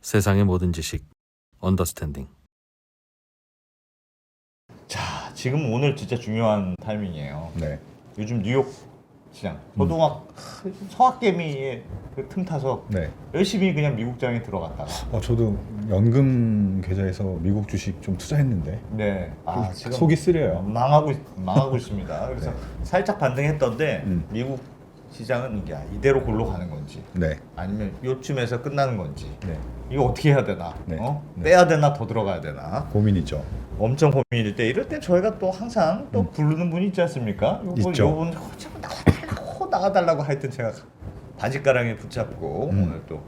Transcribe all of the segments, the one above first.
세상의 모든 지식 언더스탠딩. 자, 지금 오늘 진짜 중요한 타이밍이에요. 네. 요즘 뉴욕 시장, 저도 막 성악개미의 그 틈 타서 네. 열심히 그냥 미국장에 들어갔다가 저도 연금 계좌에서 미국 주식 좀 투자했는데 네, 지금 속이 쓰려요. 망하고 있습니다. 그래서 네. 살짝 반등했던데 미국 시장은 이게 이대로 골로 가는 건지 네. 아니면 요쯤에서 끝나는 건지 네. 이거 어떻게 해야 되나? 네. 네. 빼야 되나 더 들어가야 되나? 고민이죠. 엄청 고민일 때 이럴 때 저희가 또 항상 또 부르는 분이 있지 않습니까? 있죠. 요분 나가달라고 하여튼 제가 바지가랑에 붙잡고 오늘 또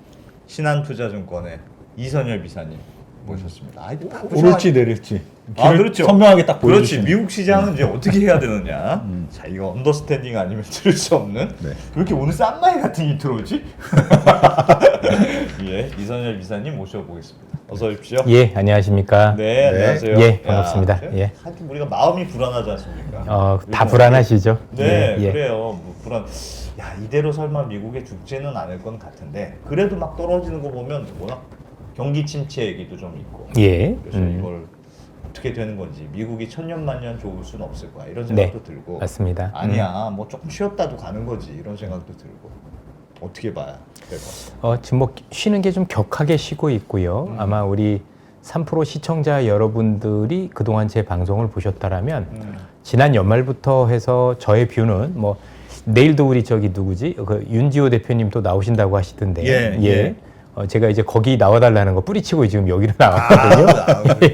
신한투자증권의 이선열 비사님 모셨습니다. 오를지 내릴지 길을 그렇죠. 선명하게 딱 그렇지. 보여주시는. 미국 시장은 이제 어떻게 해야 되느냐. 자, 이거 언더스탠딩 아니면 들을 수 없는. 네. 왜 이렇게 오늘 쌈마이 같은 인트로지? 예, 이선열 비사님 모셔보겠습니다. 어서 오십시오. 예, 안녕하십니까. 네, 안녕하세요. 예, 반갑습니다. 예. 하여튼 우리가 마음이 불안하지 않습니까? 다 불안하시죠? 네, 예. 그래요. 뭐 불안. 야, 이대로 설마 미국에 죽지는 않을 건 같은데 그래도 막 떨어지는 거 보면 워낙 경기 침체 얘기도 좀 있고. 예. 그래서 이걸 어떻게 되는 건지 미국이 천년만년 좋을 수는 없을 거야 이런 생각도 들고. 맞습니다. 아니야, 뭐 조금 쉬었다도 가는 거지 이런 생각도 들고. 어떻게 봐야 될 것 같아요? 지금 뭐 쉬는 게 좀 격하게 쉬고 있고요. 아마 우리 3프로 시청자 여러분들이 그동안 제 방송을 보셨다라면 지난 연말부터 해서 저의 뷰는 뭐 내일도 우리 누구지? 그 윤지호 대표님 또 나오신다고 하시던데. 예. 제가 이제 거기 나와달라는 거 뿌리치고 지금 여기로 나왔거든요.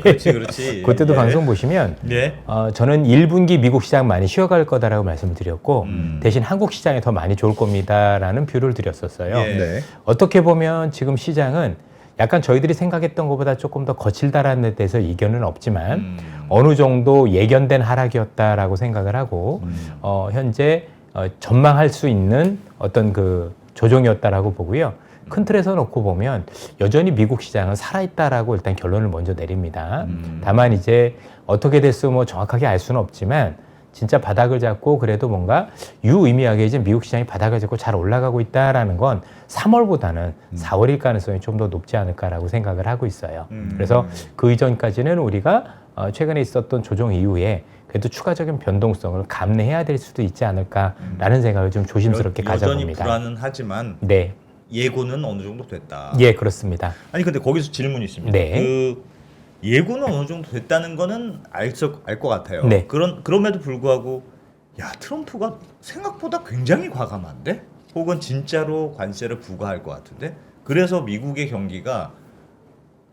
그렇지. 그때도 예. 방송 보시면 예. 저는 1분기 미국 시장 많이 쉬어갈 거다라고 말씀을 드렸고 대신 한국 시장이 더 많이 좋을 겁니다라는 뷰를 드렸었어요. 예. 네. 어떻게 보면 지금 시장은 약간 저희들이 생각했던 것보다 조금 더 거칠다라는 데 대해서 이견은 없지만 어느 정도 예견된 하락이었다라고 생각을 하고 현재 전망할 수 있는 어떤 그 조정이었다라고 보고요. 큰 틀에서 놓고 보면 여전히 미국 시장은 살아있다라고 일단 결론을 먼저 내립니다. 다만 이제 어떻게 됐으면 뭐 정확하게 알 수는 없지만 진짜 바닥을 잡고 그래도 뭔가 유의미하게 이제 미국 시장이 바닥을 잡고 잘 올라가고 있다라는 건 3월보다는 4월일 가능성이 좀 더 높지 않을까라고 생각을 하고 있어요. 그래서 그 이전까지는 우리가 최근에 있었던 조정 이후에 그래도 추가적인 변동성을 감내해야 될 수도 있지 않을까라는 생각을 좀 조심스럽게 가져봅니다. 여전히 불안은 하지만 네. 예고는 어느 정도 됐다. 예, 그렇습니다. 아니 근데 거기서 질문이 있습니다. 네. 그 예고는 어느 정도 됐다는 거는 알 것 같아요. 네. 그럼에도 불구하고 야, 트럼프가 생각보다 굉장히 과감한데? 혹은 진짜로 관세를 부과할 것 같은데? 그래서 미국의 경기가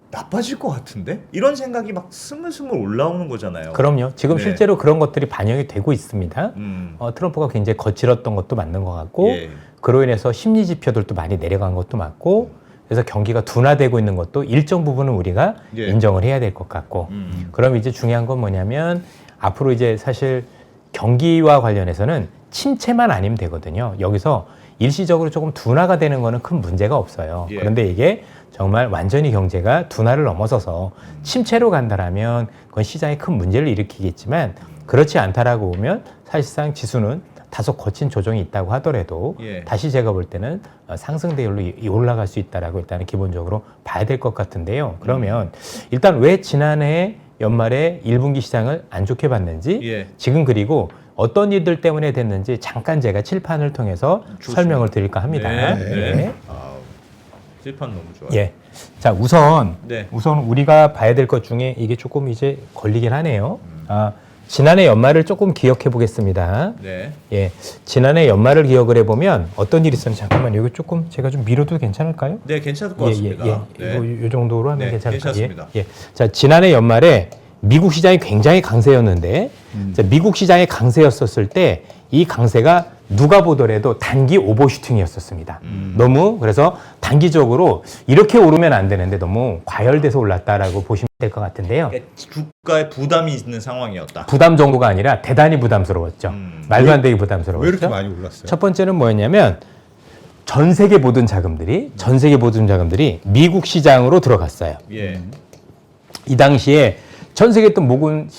나빠질 것 같은데? 이런 생각이 막 스물스물 올라오는 거잖아요. 그럼요. 지금 네. 실제로 그런 것들이 반영이 되고 있습니다. 음. 트럼프가 굉장히 거칠었던 것도 맞는 것 같고 예. 그로 인해서 심리 지표들도 많이 내려간 것도 맞고 그래서 경기가 둔화되고 있는 것도 일정 부분은 우리가 예. 인정을 해야 될 것 같고 그럼 이제 중요한 건 뭐냐면 앞으로 이제 사실 경기와 관련해서는 침체만 아니면 되거든요. 여기서 일시적으로 조금 둔화가 되는 거는 큰 문제가 없어요. 예. 그런데 이게 정말 완전히 경제가 둔화를 넘어서서 침체로 간다라면 그건 시장에 큰 문제를 일으키겠지만 그렇지 않다라고 보면 사실상 지수는 다소 거친 조정이 있다고 하더라도 예. 다시 제가 볼 때는 상승 대열로 올라갈 수 있다라고 일단은 기본적으로 봐야 될 것 같은데요. 그러면 일단 왜 지난해 연말에 1분기 시장을 안 좋게 봤는지 예. 지금 그리고 어떤 일들 때문에 됐는지 잠깐 제가 칠판을 통해서 좋습니다. 설명을 드릴까 합니다. 네. 칠판 너무 좋아요. 예. 자, 우선 네. 우리가 봐야 될 것 중에 이게 조금 이제 걸리긴 하네요. 지난해 연말을 조금 기억해 보겠습니다. 네. 예. 지난해 연말을 기억을 해 보면 어떤 일이 있었는지 잠깐만 여기 조금 제가 좀 밀어도 괜찮을까요? 네, 괜찮을 것 같습니다. 요 정도로 하면 네, 괜찮을까요? 괜찮습니다. 예. 자, 지난해 연말에 미국 시장이 굉장히 강세였는데 자, 미국 시장이 강세였었을 때 이 강세가 누가 보더라도 단기 오버슈팅이었었습니다. 너무 그래서 단기적으로 이렇게 오르면 안 되는데 너무 과열돼서 올랐다라고 보시면 될 것 같은데요. 그러니까 주가에 부담이 있는 상황이었다. 부담 정도가 아니라 대단히 부담스러웠죠. 말도 안 되게 부담스러웠죠. 왜 이렇게 많이 올랐어요? 첫 번째는 뭐였냐면 전 세계 모든 자금들이 미국 시장으로 들어갔어요. 예. 이 당시에 전 세계 있던 모든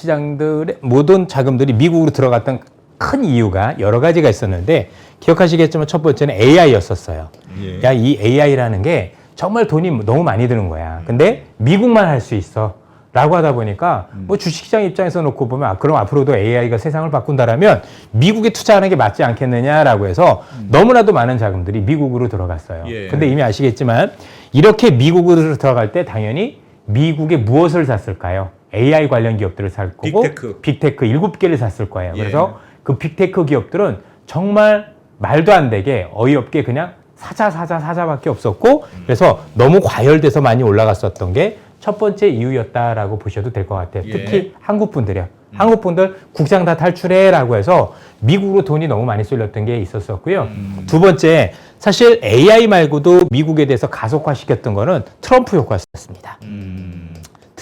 자금들이 미국으로 들어갔던 큰 이유가 여러 가지가 있었는데 기억하시겠지만 첫 번째는 AI였었어요. 예. 야, 이 AI라는 게 정말 돈이 너무 많이 드는 거야. 근데 미국만 할 수 있어. 라고 하다 보니까 뭐 주식시장 입장에서 놓고 보면 그럼 앞으로도 AI가 세상을 바꾼다라면 미국에 투자하는 게 맞지 않겠느냐라고 해서 너무나도 많은 자금들이 미국으로 들어갔어요. 예. 근데 이미 아시겠지만 이렇게 미국으로 들어갈 때 당연히 미국에 무엇을 샀을까요? AI 관련 기업들을 살 거고 빅테크 7개를 샀을 거예요. 예. 그래서 그 빅테크 기업들은 정말 말도 안 되게 어이없게 그냥 사자밖에 없었고 그래서 너무 과열돼서 많이 올라갔었던 게 첫 번째 이유였다라고 보셔도 될 것 같아요. 예. 특히 한국 분들이요. 한국 분들 국장 다 탈출해라고 해서 미국으로 돈이 너무 많이 쏠렸던 게 있었었고요. 두 번째, 사실 AI 말고도 미국에 대해서 가속화시켰던 거는 트럼프 효과였습니다.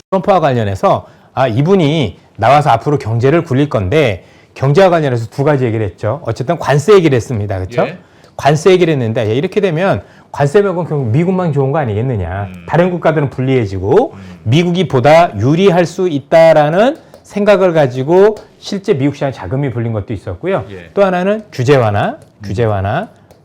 트럼프와 관련해서 이분이 나와서 앞으로 경제를 굴릴 건데 경제와 관련해서 두 가지 얘기를 했죠. 어쨌든 관세 얘기를 했습니다. 그렇죠? 예. 관세 얘기를 했는데 이렇게 되면 관세 매건 결국 미국만 좋은 거 아니겠느냐. 다른 국가들은 불리해지고 미국이 보다 유리할 수 있다라는 생각을 가지고 실제 미국 시장에 자금이 불린 것도 있었고요. 예. 또 하나는 규제 완화,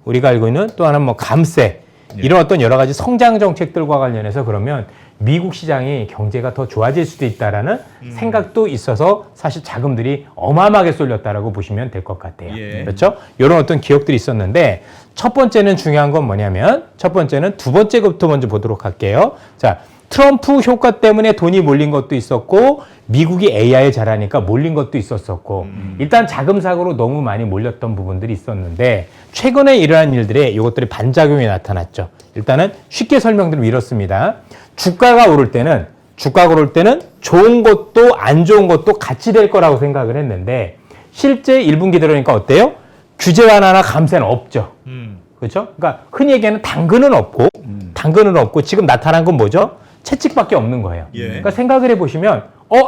우리가 알고 있는 또 하나는 뭐 감세 이런 어떤 여러 가지 성장 정책들과 관련해서 그러면 미국 시장이 경제가 더 좋아질 수도 있다라는 생각도 있어서 사실 자금들이 어마어마하게 쏠렸다라고 보시면 될 것 같아요. 예. 그렇죠? 이런 어떤 기억들이 있었는데 첫 번째는 중요한 건 뭐냐면 첫 번째는 두 번째 것부터 먼저 보도록 할게요. 자, 트럼프 효과 때문에 돈이 몰린 것도 있었고 미국이 AI에 잘하니까 몰린 것도 있었었고 일단 자금 사고로 너무 많이 몰렸던 부분들이 있었는데 최근에 일어난 일들에 이것들이 반작용이 나타났죠. 일단은 쉽게 설명드리면 이렇습니다. 주가가 오를 때는 좋은 것도 안 좋은 것도 같이 될 거라고 생각을 했는데 실제 1분기 들어오니까 어때요? 규제 완화나 감세는 없죠. 그렇죠? 그러니까 흔히 얘기하는 당근은 없고 지금 나타난 건 뭐죠? 채찍밖에 없는 거예요. 예. 그러니까 생각을 해보시면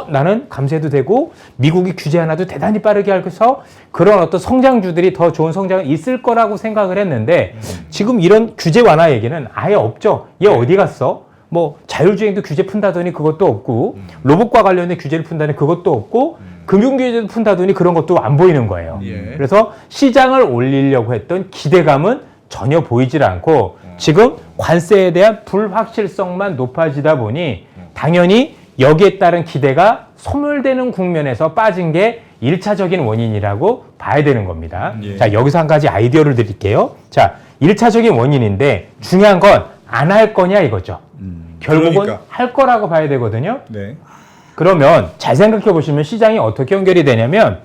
나는 감세도 되고 미국이 규제 하나도 대단히 빠르게 하고서 그런 어떤 성장주들이 더 좋은 성장이 있을 거라고 생각을 했는데 지금 이런 규제 완화 얘기는 아예 없죠. 얘 어디 갔어? 뭐 자율주행도 규제 푼다더니 그것도 없고 로봇과 관련된 규제를 푼다더니 그것도 없고 금융규제도 푼다더니 그런 것도 안 보이는 거예요. 예. 그래서 시장을 올리려고 했던 기대감은 전혀 보이질 않고 지금 관세에 대한 불확실성만 높아지다 보니 당연히 여기에 따른 기대가 소멸되는 국면에서 빠진 게 1차적인 원인이라고 봐야 되는 겁니다. 예. 자, 여기서 한 가지 아이디어를 드릴게요. 자, 1차적인 원인인데 중요한 건 안 할 거냐 이거죠. 결국은 그러니까. 할 거라고 봐야 되거든요. 네. 그러면 잘 생각해 보시면 시장이 어떻게 연결이 되냐면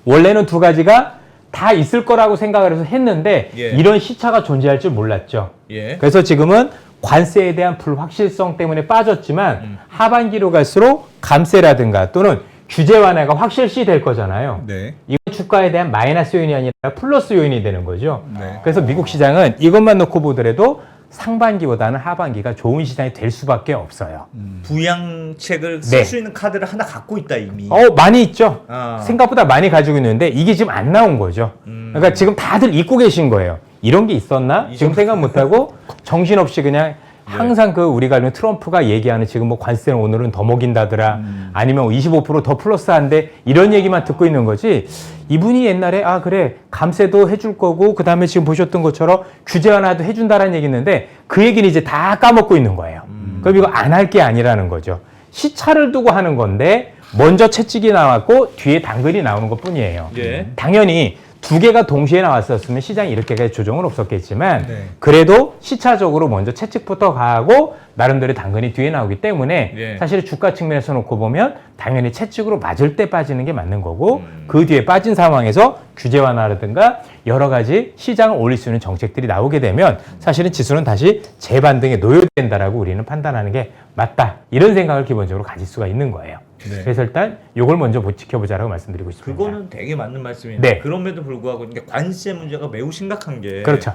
원래는 두 가지가 다 있을 거라고 생각을 해서 했는데 예. 이런 시차가 존재할 줄 몰랐죠. 예. 그래서 지금은 관세에 대한 불확실성 때문에 빠졌지만 하반기로 갈수록 감세라든가 또는 규제 완화가 확실시 될 거잖아요. 네. 이건 주가에 대한 마이너스 요인이 아니라 플러스 요인이 되는 거죠. 네. 그래서 미국 시장은 이것만 놓고 보더라도 상반기보다는 하반기가 좋은 시장이 될 수밖에 없어요. 부양책을 네. 쓸 수 있는 카드를 하나 갖고 있다 이미. 많이 있죠. 아. 생각보다 많이 가지고 있는데 이게 지금 안 나온 거죠. 그러니까 지금 다들 잊고 계신 거예요. 이런 게 있었나? 지금 생각 못하고 정신없이 그냥 항상 그 우리가 알는 트럼프가 얘기하는 지금 뭐 관세는 오늘은 더 먹인다더라 아니면 25%더 플러스한데 이런 얘기만 듣고 있는 거지. 이분이 옛날에 그래 감세도 해줄 거고 그 다음에 지금 보셨던 것처럼 규제 완화도 해준다라는 얘기 있는데 그 얘기는 이제 다 까먹고 있는 거예요. 그럼 이거 안 할 게 아니라는 거죠. 시차를 두고 하는 건데 먼저 채찍이 나왔고 뒤에 당근이 나오는 것 뿐이에요. 예. 당연히 두 개가 동시에 나왔었으면 시장이 이렇게까지 조정은 없었겠지만 네. 그래도 시차적으로 먼저 채찍부터 가고 나름대로 당근이 뒤에 나오기 때문에 예. 사실 주가 측면에서 놓고 보면 당연히 채찍으로 맞을 때 빠지는 게 맞는 거고 그 뒤에 빠진 상황에서 규제 완화라든가 여러 가지 시장을 올릴 수 있는 정책들이 나오게 되면 사실은 지수는 다시 재반등에 노여된다라고 우리는 판단하는 게 맞다. 이런 생각을 기본적으로 가질 수가 있는 거예요. 네. 그래서 일단 이걸 먼저 지켜보자라고 말씀드리고 싶습니다. 그거는 되게 맞는 말씀인데 네. 그럼에도 불구하고 이게 관세 문제가 매우 심각한 게 그렇죠.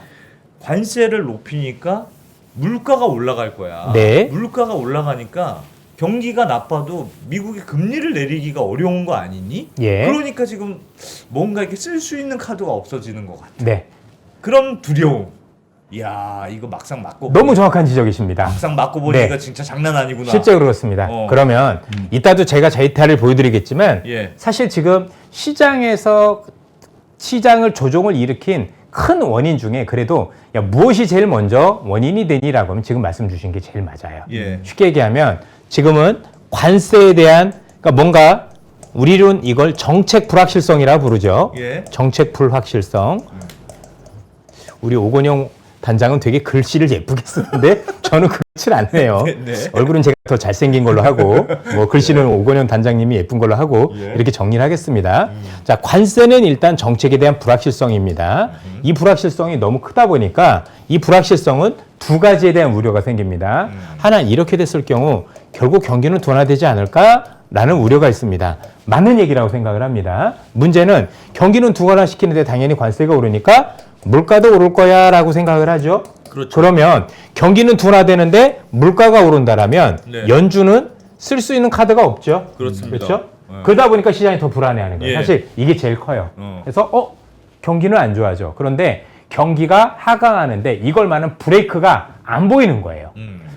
관세를 높이니까 물가가 올라갈 거야. 네. 물가가 올라가니까 경기가 나빠도 미국이 금리를 내리기가 어려운 거 아니니? 예. 그러니까 지금 뭔가 이렇게 쓸 수 있는 카드가 없어지는 것 같아. 네. 그런 두려움. 이야, 이거 막상 맞고 너무 정확한 지적이십니다. 막상 맞고 보니까 네. 진짜 장난 아니구나. 실제 그렇습니다. 그러면 이따도 제가 데이터를 보여드리겠지만 예. 사실 지금 시장에서 시장을 조종을 일으킨 큰 원인 중에 그래도 야, 무엇이 제일 먼저 원인이 되니라고 하면 지금 말씀 주신 게 제일 맞아요. 예. 쉽게 얘기하면 지금은 관세에 대한 그러니까 뭔가 우리는 이걸 정책 불확실성이라고 부르죠. 예. 정책 불확실성. 우리 오건영 단장은 되게 글씨를 예쁘게 쓰는데 저는 그렇지 않네요. 네. 얼굴은 제가 더 잘생긴 걸로 하고 뭐 글씨는 오건영 단장님이 예쁜 걸로 하고 예. 이렇게 정리를 하겠습니다. 자, 관세는 일단 정책에 대한 불확실성입니다. 이 불확실성이 너무 크다 보니까 이 불확실성은 두 가지에 대한 우려가 생깁니다. 하나 이렇게 됐을 경우 결국 경기는 둔화되지 않을까라는 우려가 있습니다. 맞는 얘기라고 생각을 합니다. 문제는 경기는 둔화시키는데 당연히 관세가 오르니까 물가도 오를 거야 라고 생각을 하죠. 그렇죠. 그러면 경기는 둔화되는데 물가가 오른다라면 네. 연준은 쓸 수 있는 카드가 없죠. 그렇습니다. 그렇죠? 네. 그러다 보니까 시장이 더 불안해하는 거예요. 예. 사실 이게 제일 커요. 어. 그래서 경기는 안 좋아져. 그런데 경기가 하강하는데 이걸 말하는 브레이크가 안 보이는 거예요.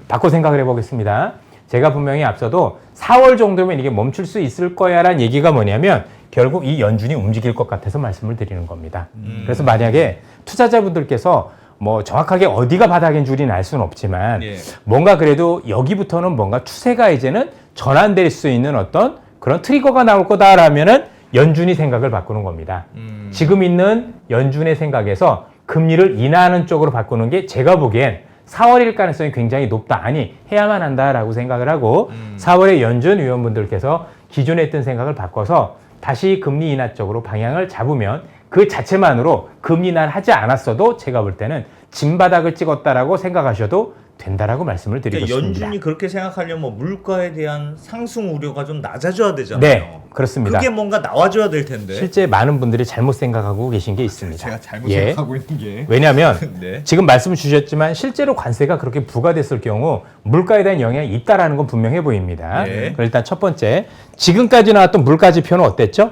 바꿔 생각을 해보겠습니다. 제가 분명히 앞서도 4월 정도면 이게 멈출 수 있을 거야 라는 얘기가 뭐냐면 결국 이 연준이 움직일 것 같아서 말씀을 드리는 겁니다. 그래서 만약에 투자자분들께서 뭐 정확하게 어디가 바닥인 줄은 알 수는 없지만 예. 뭔가 그래도 여기부터는 뭔가 추세가 이제는 전환될 수 있는 어떤 그런 트리거가 나올 거다라면은 연준이 생각을 바꾸는 겁니다. 지금 있는 연준의 생각에서 금리를 인하하는 쪽으로 바꾸는 게 제가 보기엔 4월일 가능성이 굉장히 높다. 아니 해야만 한다라고 생각을 하고 4월에 연준 위원분들께서 기존에 했던 생각을 바꿔서 다시 금리 인하 쪽으로 방향을 잡으면 그 자체만으로 금리 인하를 하지 않았어도 제가 볼 때는 진바닥을 찍었다라고 생각하셔도 된다라고 말씀을 드리고 그러니까 싶습니다. 연준이 그렇게 생각하려면 물가에 대한 상승 우려가 좀 낮아져야 되잖아요. 네, 그렇습니다. 그게 뭔가 나와줘야 될 텐데. 실제 많은 분들이 잘못 생각하고 계신 게 있습니다. 제가 잘못 예. 생각하고 있는 게 왜냐하면 네. 지금 말씀 주셨지만 실제로 관세가 그렇게 부과됐을 경우 물가에 대한 영향이 있다라는 건 분명해 보입니다. 네. 그럼 일단 첫 번째, 지금까지 나왔던 물가 지표는 어땠죠?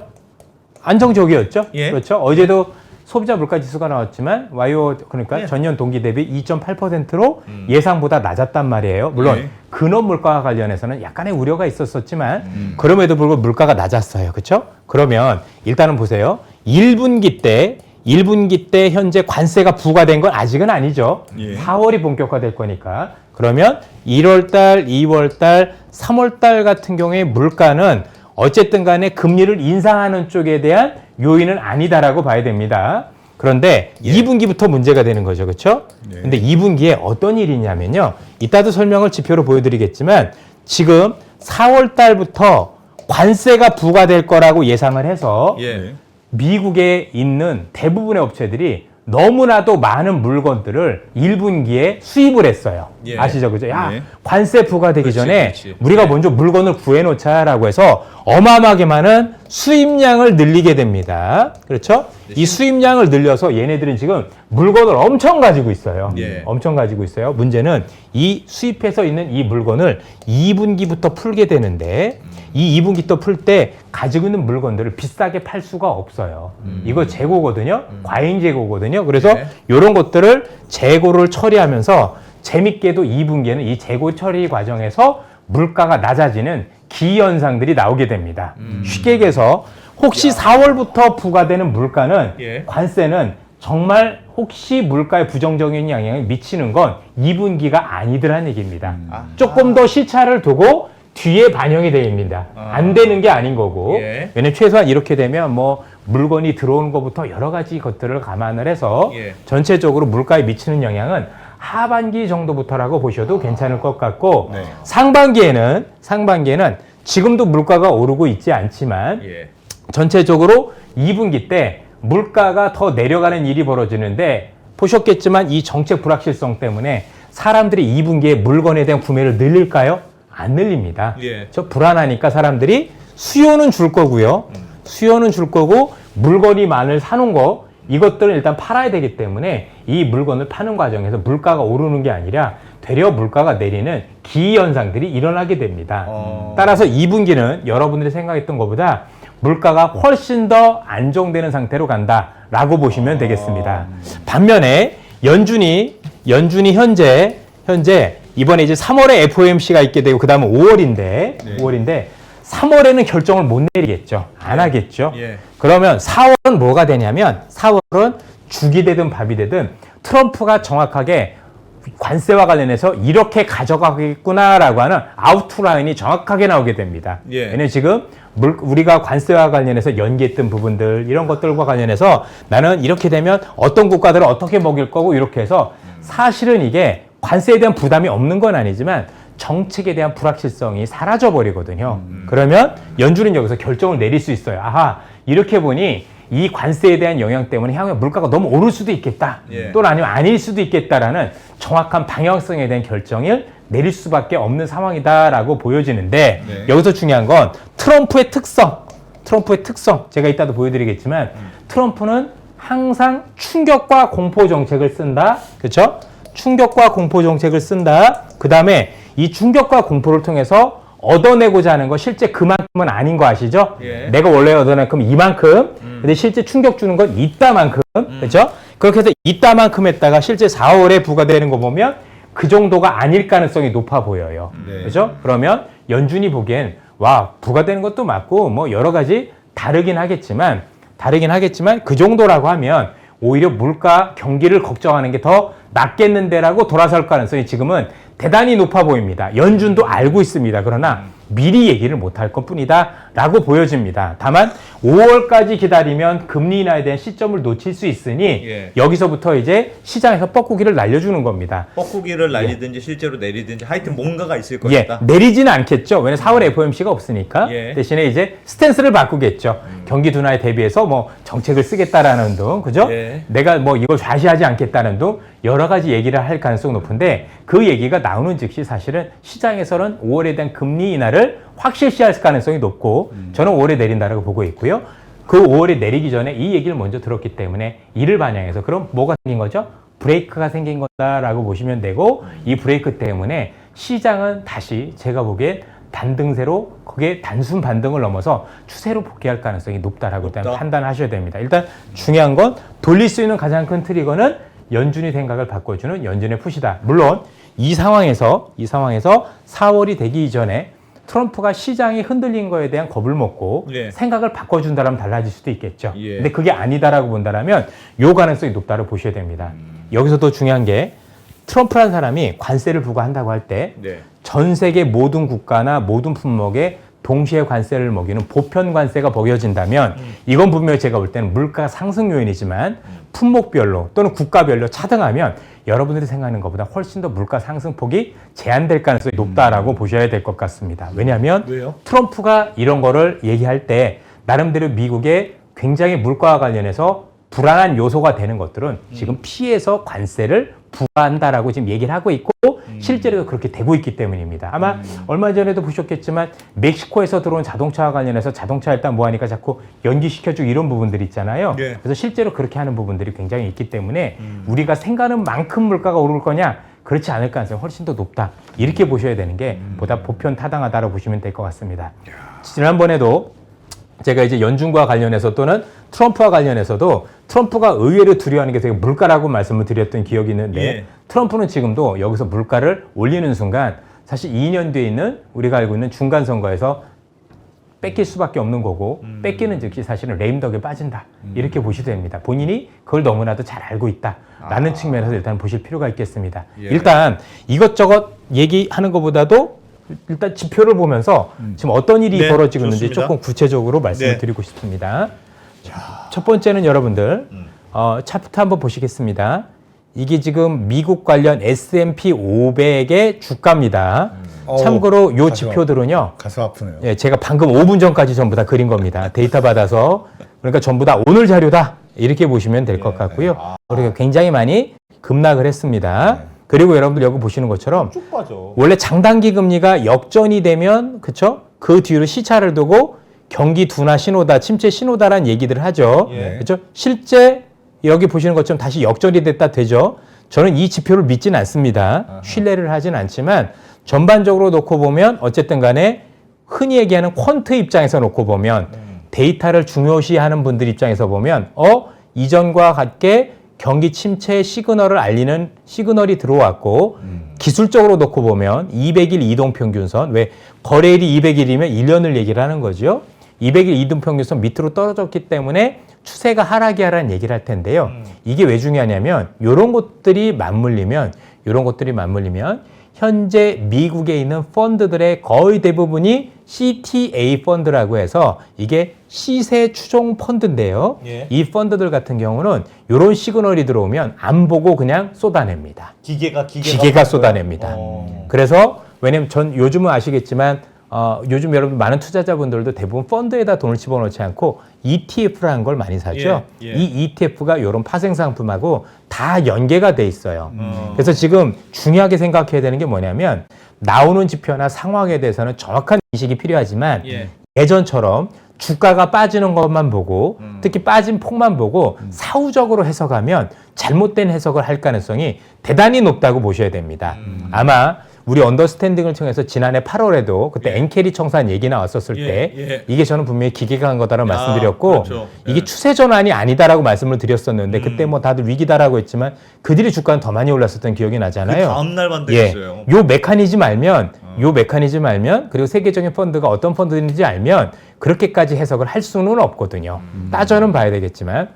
안정적이었죠? 예. 그렇죠? 어제도 소비자 물가 지수가 나왔지만 YO 그러니까 예. 전년 동기 대비 2.8%로 예상보다 낮았단 말이에요. 물론 예. 근원 물가와 관련해서는 약간의 우려가 있었지만 그럼에도 불구하고 물가가 낮았어요. 그렇죠? 그러면 일단은 보세요. 1분기 때 현재 관세가 부과된 건 아직은 아니죠. 예. 4월이 본격화될 거니까. 그러면 1월 달, 2월 달, 3월 달 같은 경우에 물가는 어쨌든 간에 금리를 인상하는 쪽에 대한 요인은 아니다라고 봐야 됩니다. 그런데 2분기부터 문제가 되는 거죠. 그렇죠? 네. 근데 2분기에 어떤 일이 있냐면요. 이따도 설명을 지표로 보여드리겠지만 지금 4월 달부터 관세가 부과될 거라고 예상을 해서 예. 미국에 있는 대부분의 업체들이 너무나도 많은 물건들을 1분기에 수입을 했어요. 예. 아시죠? 그죠? 야, 네. 관세 부과되기 그렇지, 전에 그렇지. 우리가 먼저 물건을 구해놓자라고 해서 어마어마하게 많은 수입량을 늘리게 됩니다. 그렇죠? 이 수입량을 늘려서 얘네들은 지금 물건을 엄청 가지고 있어요. 예. 엄청 가지고 있어요. 문제는 이 수입해서 있는 이 물건을 2분기부터 풀게 되는데 이 2분기 또 풀 때 가지고 있는 물건들을 비싸게 팔 수가 없어요. 이거 재고거든요. 과잉 재고거든요. 그래서 네. 이런 것들을 재고를 처리하면서 재밌게도 2분기에는 이 재고 처리 과정에서 물가가 낮아지는 기현상들이 나오게 됩니다. 쉽게 얘기해서 혹시 4월부터 부과되는 물가는 예. 관세는 정말 혹시 물가에 부정적인 영향을 미치는 건 2분기가 아니더라는 얘기입니다. 조금 더 시차를 두고 뒤에 반영이 됩니다. 안 되는 게 아닌 거고. 예. 왜냐면 최소한 이렇게 되면 뭐 물건이 들어오는 것부터 여러 가지 것들을 감안을 해서 예. 전체적으로 물가에 미치는 영향은 하반기 정도부터라고 보셔도 괜찮을 것 같고 네. 상반기에는 지금도 물가가 오르고 있지 않지만 예. 전체적으로 2분기 때 물가가 더 내려가는 일이 벌어지는데 보셨겠지만 이 정책 불확실성 때문에 사람들이 2분기에 물건에 대한 구매를 늘릴까요? 안 늘립니다. 예. 저 불안하니까 사람들이 수요는 줄 거고요. 수요는 줄 거고 물건이 많을 사놓은 거 이것들은 일단 팔아야 되기 때문에 이 물건을 파는 과정에서 물가가 오르는 게 아니라 되려 물가가 내리는 기현상들이 일어나게 됩니다. 따라서 2분기는 여러분들이 생각했던 것보다 물가가 훨씬 더 안정되는 상태로 간다라고 보시면 되겠습니다. 반면에 연준이 현재 이번에 이제 3월에 FOMC가 있게 되고 그 다음은 5월인데 3월에는 결정을 못 내리겠죠. 안 하겠죠. 예. 그러면 4월은 뭐가 되냐면 4월은 죽이 되든 밥이 되든 트럼프가 정확하게 관세와 관련해서 이렇게 가져가겠구나라고 하는 아웃라인이 정확하게 나오게 됩니다. 예. 왜냐하면 지금 우리가 관세와 관련해서 연기했던 부분들 이런 것들과 관련해서 나는 이렇게 되면 어떤 국가들을 어떻게 먹일 거고 이렇게 해서 사실은 이게 관세에 대한 부담이 없는 건 아니지만 정책에 대한 불확실성이 사라져 버리거든요. 그러면 연준은 여기서 결정을 내릴 수 있어요. 아하, 이렇게 보니 이 관세에 대한 영향 때문에 향후에 물가가 너무 오를 수도 있겠다. 예. 또는 아니면 아닐 수도 있겠다라는 정확한 방향성에 대한 결정을 내릴 수밖에 없는 상황이다라고 보여지는데 네. 여기서 중요한 건 트럼프의 특성. 제가 이따도 보여드리겠지만 트럼프는 항상 충격과 공포 정책을 쓴다. 그렇죠? 충격과 공포 정책을 쓴다. 그 다음에 이 충격과 공포를 통해서 얻어내고자 하는 거 실제 그만큼은 아닌 거 아시죠? 예. 내가 원래 얻어낼 건 이만큼. 근데 실제 충격 주는 건 이따만큼. 그렇죠? 그렇게 해서 이따만큼 했다가 실제 4월에 부과되는 거 보면 그 정도가 아닐 가능성이 높아 보여요. 네. 그렇죠? 그러면 연준이 보기엔 와, 부과되는 것도 맞고 뭐 여러 가지 다르긴 하겠지만 그 정도라고 하면 오히려 물가 경기를 걱정하는 게 더 낫겠는데라고 돌아설 가능성이 지금은 대단히 높아 보입니다. 연준도 알고 있습니다. 그러나 미리 얘기를 못할 것뿐이다 라고 보여집니다. 다만 5월까지 기다리면 금리 인하에 대한 시점을 놓칠 수 있으니 예. 여기서부터 이제 시장에서 뻐꾸기를 날려주는 겁니다. 뻐꾸기를 날리든지 실제로 내리든지 하여튼 뭔가가 있을 예, 것이다. 내리지는 않겠죠. 왜냐면 4월에 FOMC가 없으니까. 예. 대신에 이제 스탠스를 바꾸겠죠. 경기 둔화에 대비해서 뭐 정책을 쓰겠다라는 등, 그죠? 예. 내가 뭐 이걸 좌시하지 않겠다는 등 여러 가지 얘기를 할 가능성이 높은데 그 얘기가 나오는 즉시 사실은 시장에서는 5월에 대한 금리 인하를 확실시할 가능성이 높고 저는 5월에 내린다라고 보고 있고요. 그 5월에 내리기 전에 이 얘기를 먼저 들었기 때문에 이를 반영해서 그럼 뭐가 생긴 거죠? 브레이크가 생긴 거다라고 보시면 되고 이 브레이크 때문에 시장은 다시 제가 보기엔 단등세로 그게 단순 반등을 넘어서 추세로 복귀할 가능성이 높다라고 일단 판단하셔야 됩니다. 일단 중요한 건 돌릴 수 있는 가장 큰 트리거는 연준이 생각을 바꿔주는 연준의 푸시다. 물론 이 상황에서 4월이 되기 이전에 트럼프가 시장이 흔들린 거에 대한 겁을 먹고 예. 생각을 바꿔준다면 달라질 수도 있겠죠. 예. 근데 그게 아니다라고 본다면 요 가능성이 높다고 보셔야 됩니다. 여기서 더 중요한 게 트럼프라는 사람이 관세를 부과한다고 할 때 전 네. 세계 모든 국가나 모든 품목에 동시에 관세를 먹이는 보편 관세가 먹여진다면 이건 분명히 제가 볼 때는 물가 상승 요인이지만 품목별로 또는 국가별로 차등하면 여러분들이 생각하는 것보다 훨씬 더 물가 상승폭이 제한될 가능성이 높다라고 보셔야 될 것 같습니다. 왜냐하면 왜요? 트럼프가 이런 거를 얘기할 때 나름대로 미국의 굉장히 물가와 관련해서 불안한 요소가 되는 것들은 지금 피해서 관세를 부과한다라고 지금 얘기를 하고 있고 실제로도 그렇게 되고 있기 때문입니다. 아마 얼마 전에도 보셨겠지만 멕시코에서 들어온 자동차와 관련해서 자동차 일단 뭐하니까 자꾸 연기시켜주고 이런 부분들이 있잖아요. 예. 그래서 실제로 그렇게 하는 부분들이 굉장히 있기 때문에 우리가 생각하는 만큼 물가가 오를 거냐 그렇지 않을 가능성이 훨씬 더 높다. 이렇게 보셔야 되는 게 보다 보편 타당하다고 보시면 될 것 같습니다. 지난번에도 제가 이제 연준과 관련해서 또는 트럼프와 관련해서도 트럼프가 의외로 두려워하는 게 제가 물가라고 말씀을 드렸던 기억이 있는데 예. 트럼프는 지금도 여기서 물가를 올리는 순간 사실 2년 뒤에 있는 우리가 알고 있는 중간선거에서 뺏길 수밖에 없는 거고 뺏기는 즉시 사실은 레임덕에 빠진다. 이렇게 보셔도 됩니다. 본인이 그걸 너무나도 잘 알고 있다라는 측면에서 일단 보실 필요가 있겠습니다. 예. 일단 이것저것 얘기하는 것보다도 일단 지표를 보면서 지금 어떤 일이 네, 벌어지고 있는지 좋습니다. 조금 구체적으로 말씀을 네. 드리고 싶습니다. 첫 번째는 여러분들 차트 한번 보시겠습니다. 이게 지금 미국 관련 S&P 500의 주가입니다. 참고로 요 지표들은요. 가슴 아프네요. 예, 제가 방금 5분 전까지 전부 다 그린 겁니다. 데이터 받아서. 그러니까 전부 다 오늘 자료다. 이렇게 보시면 될 것 같고요. 그리고 굉장히 많이 급락을 했습니다. 그리고 여러분들 여기 보시는 것처럼 쭉 빠져. 원래 장단기 금리가 역전이 되면 그쵸? 그 뒤로 시차를 두고 경기 둔화 신호다, 침체 신호다라는 얘기들을 하죠. 예. 그렇죠? 실제 여기 보시는 것처럼 다시 역전이 됐다 되죠. 저는 이 지표를 믿지는 않습니다. 신뢰를 하진 않지만 전반적으로 놓고 보면 어쨌든 간에 흔히 얘기하는 퀀트 입장에서 놓고 보면 데이터를 중요시하는 분들 입장에서 보면 이전과 같게 경기 침체 시그널을 알리는 시그널이 들어왔고 기술적으로 놓고 보면 200일 이동평균선, 왜 거래일이 200일이면 1년을 얘기를 하는 거죠. 200일 이동평균선 밑으로 떨어졌기 때문에 추세가 하락이야라는 얘기를 할 텐데요. 이게 왜 중요하냐면 이런 것들이 맞물리면 현재 미국에 있는 펀드들의 거의 대부분이 CTA 펀드라고 해서 이게 시세 추종 펀드인데요. 예. 이 펀드들 같은 경우는 이런 시그널이 들어오면 안 보고 그냥 쏟아냅니다. 기계가 쏟아냅니다. 그래서 왜냐면 전 요즘은 아시겠지만 요즘 여러분 많은 투자자분들도 대부분 펀드에다 돈을 집어넣지 않고 ETF라는 걸 많이 사죠. 예, 예. 이 ETF가 이런 파생 상품하고 다 연계가 돼 있어요. 그래서 지금 중요하게 생각해야 되는 게 뭐냐면 나오는 지표나 상황에 대해서는 정확한 인식이 필요하지만 예. 예전처럼 주가가 빠지는 것만 보고 특히 빠진 폭만 보고 사후적으로 해석하면 잘못된 해석을 할 가능성이 대단히 높다고 보셔야 됩니다. 아마 우리 언더스탠딩을 통해서 지난해 8월에도 그때 엔캐리 청산 얘기 나왔었을 때 이게 저는 분명히 기계가 한 거다라고 말씀드렸고 그렇죠. 이게 추세 전환이 아니다라고 말씀을 드렸었는데 그때 뭐 다들 위기다라고 했지만 그들이 주가는 더 많이 올랐었던 기억이 나잖아요. 그 다음 날 반대했어요. 요 메커니즘 알면 그리고 세계적인 펀드가 어떤 펀드인지 알면 그렇게까지 해석을 할 수는 없거든요. 따져는 봐야 되겠지만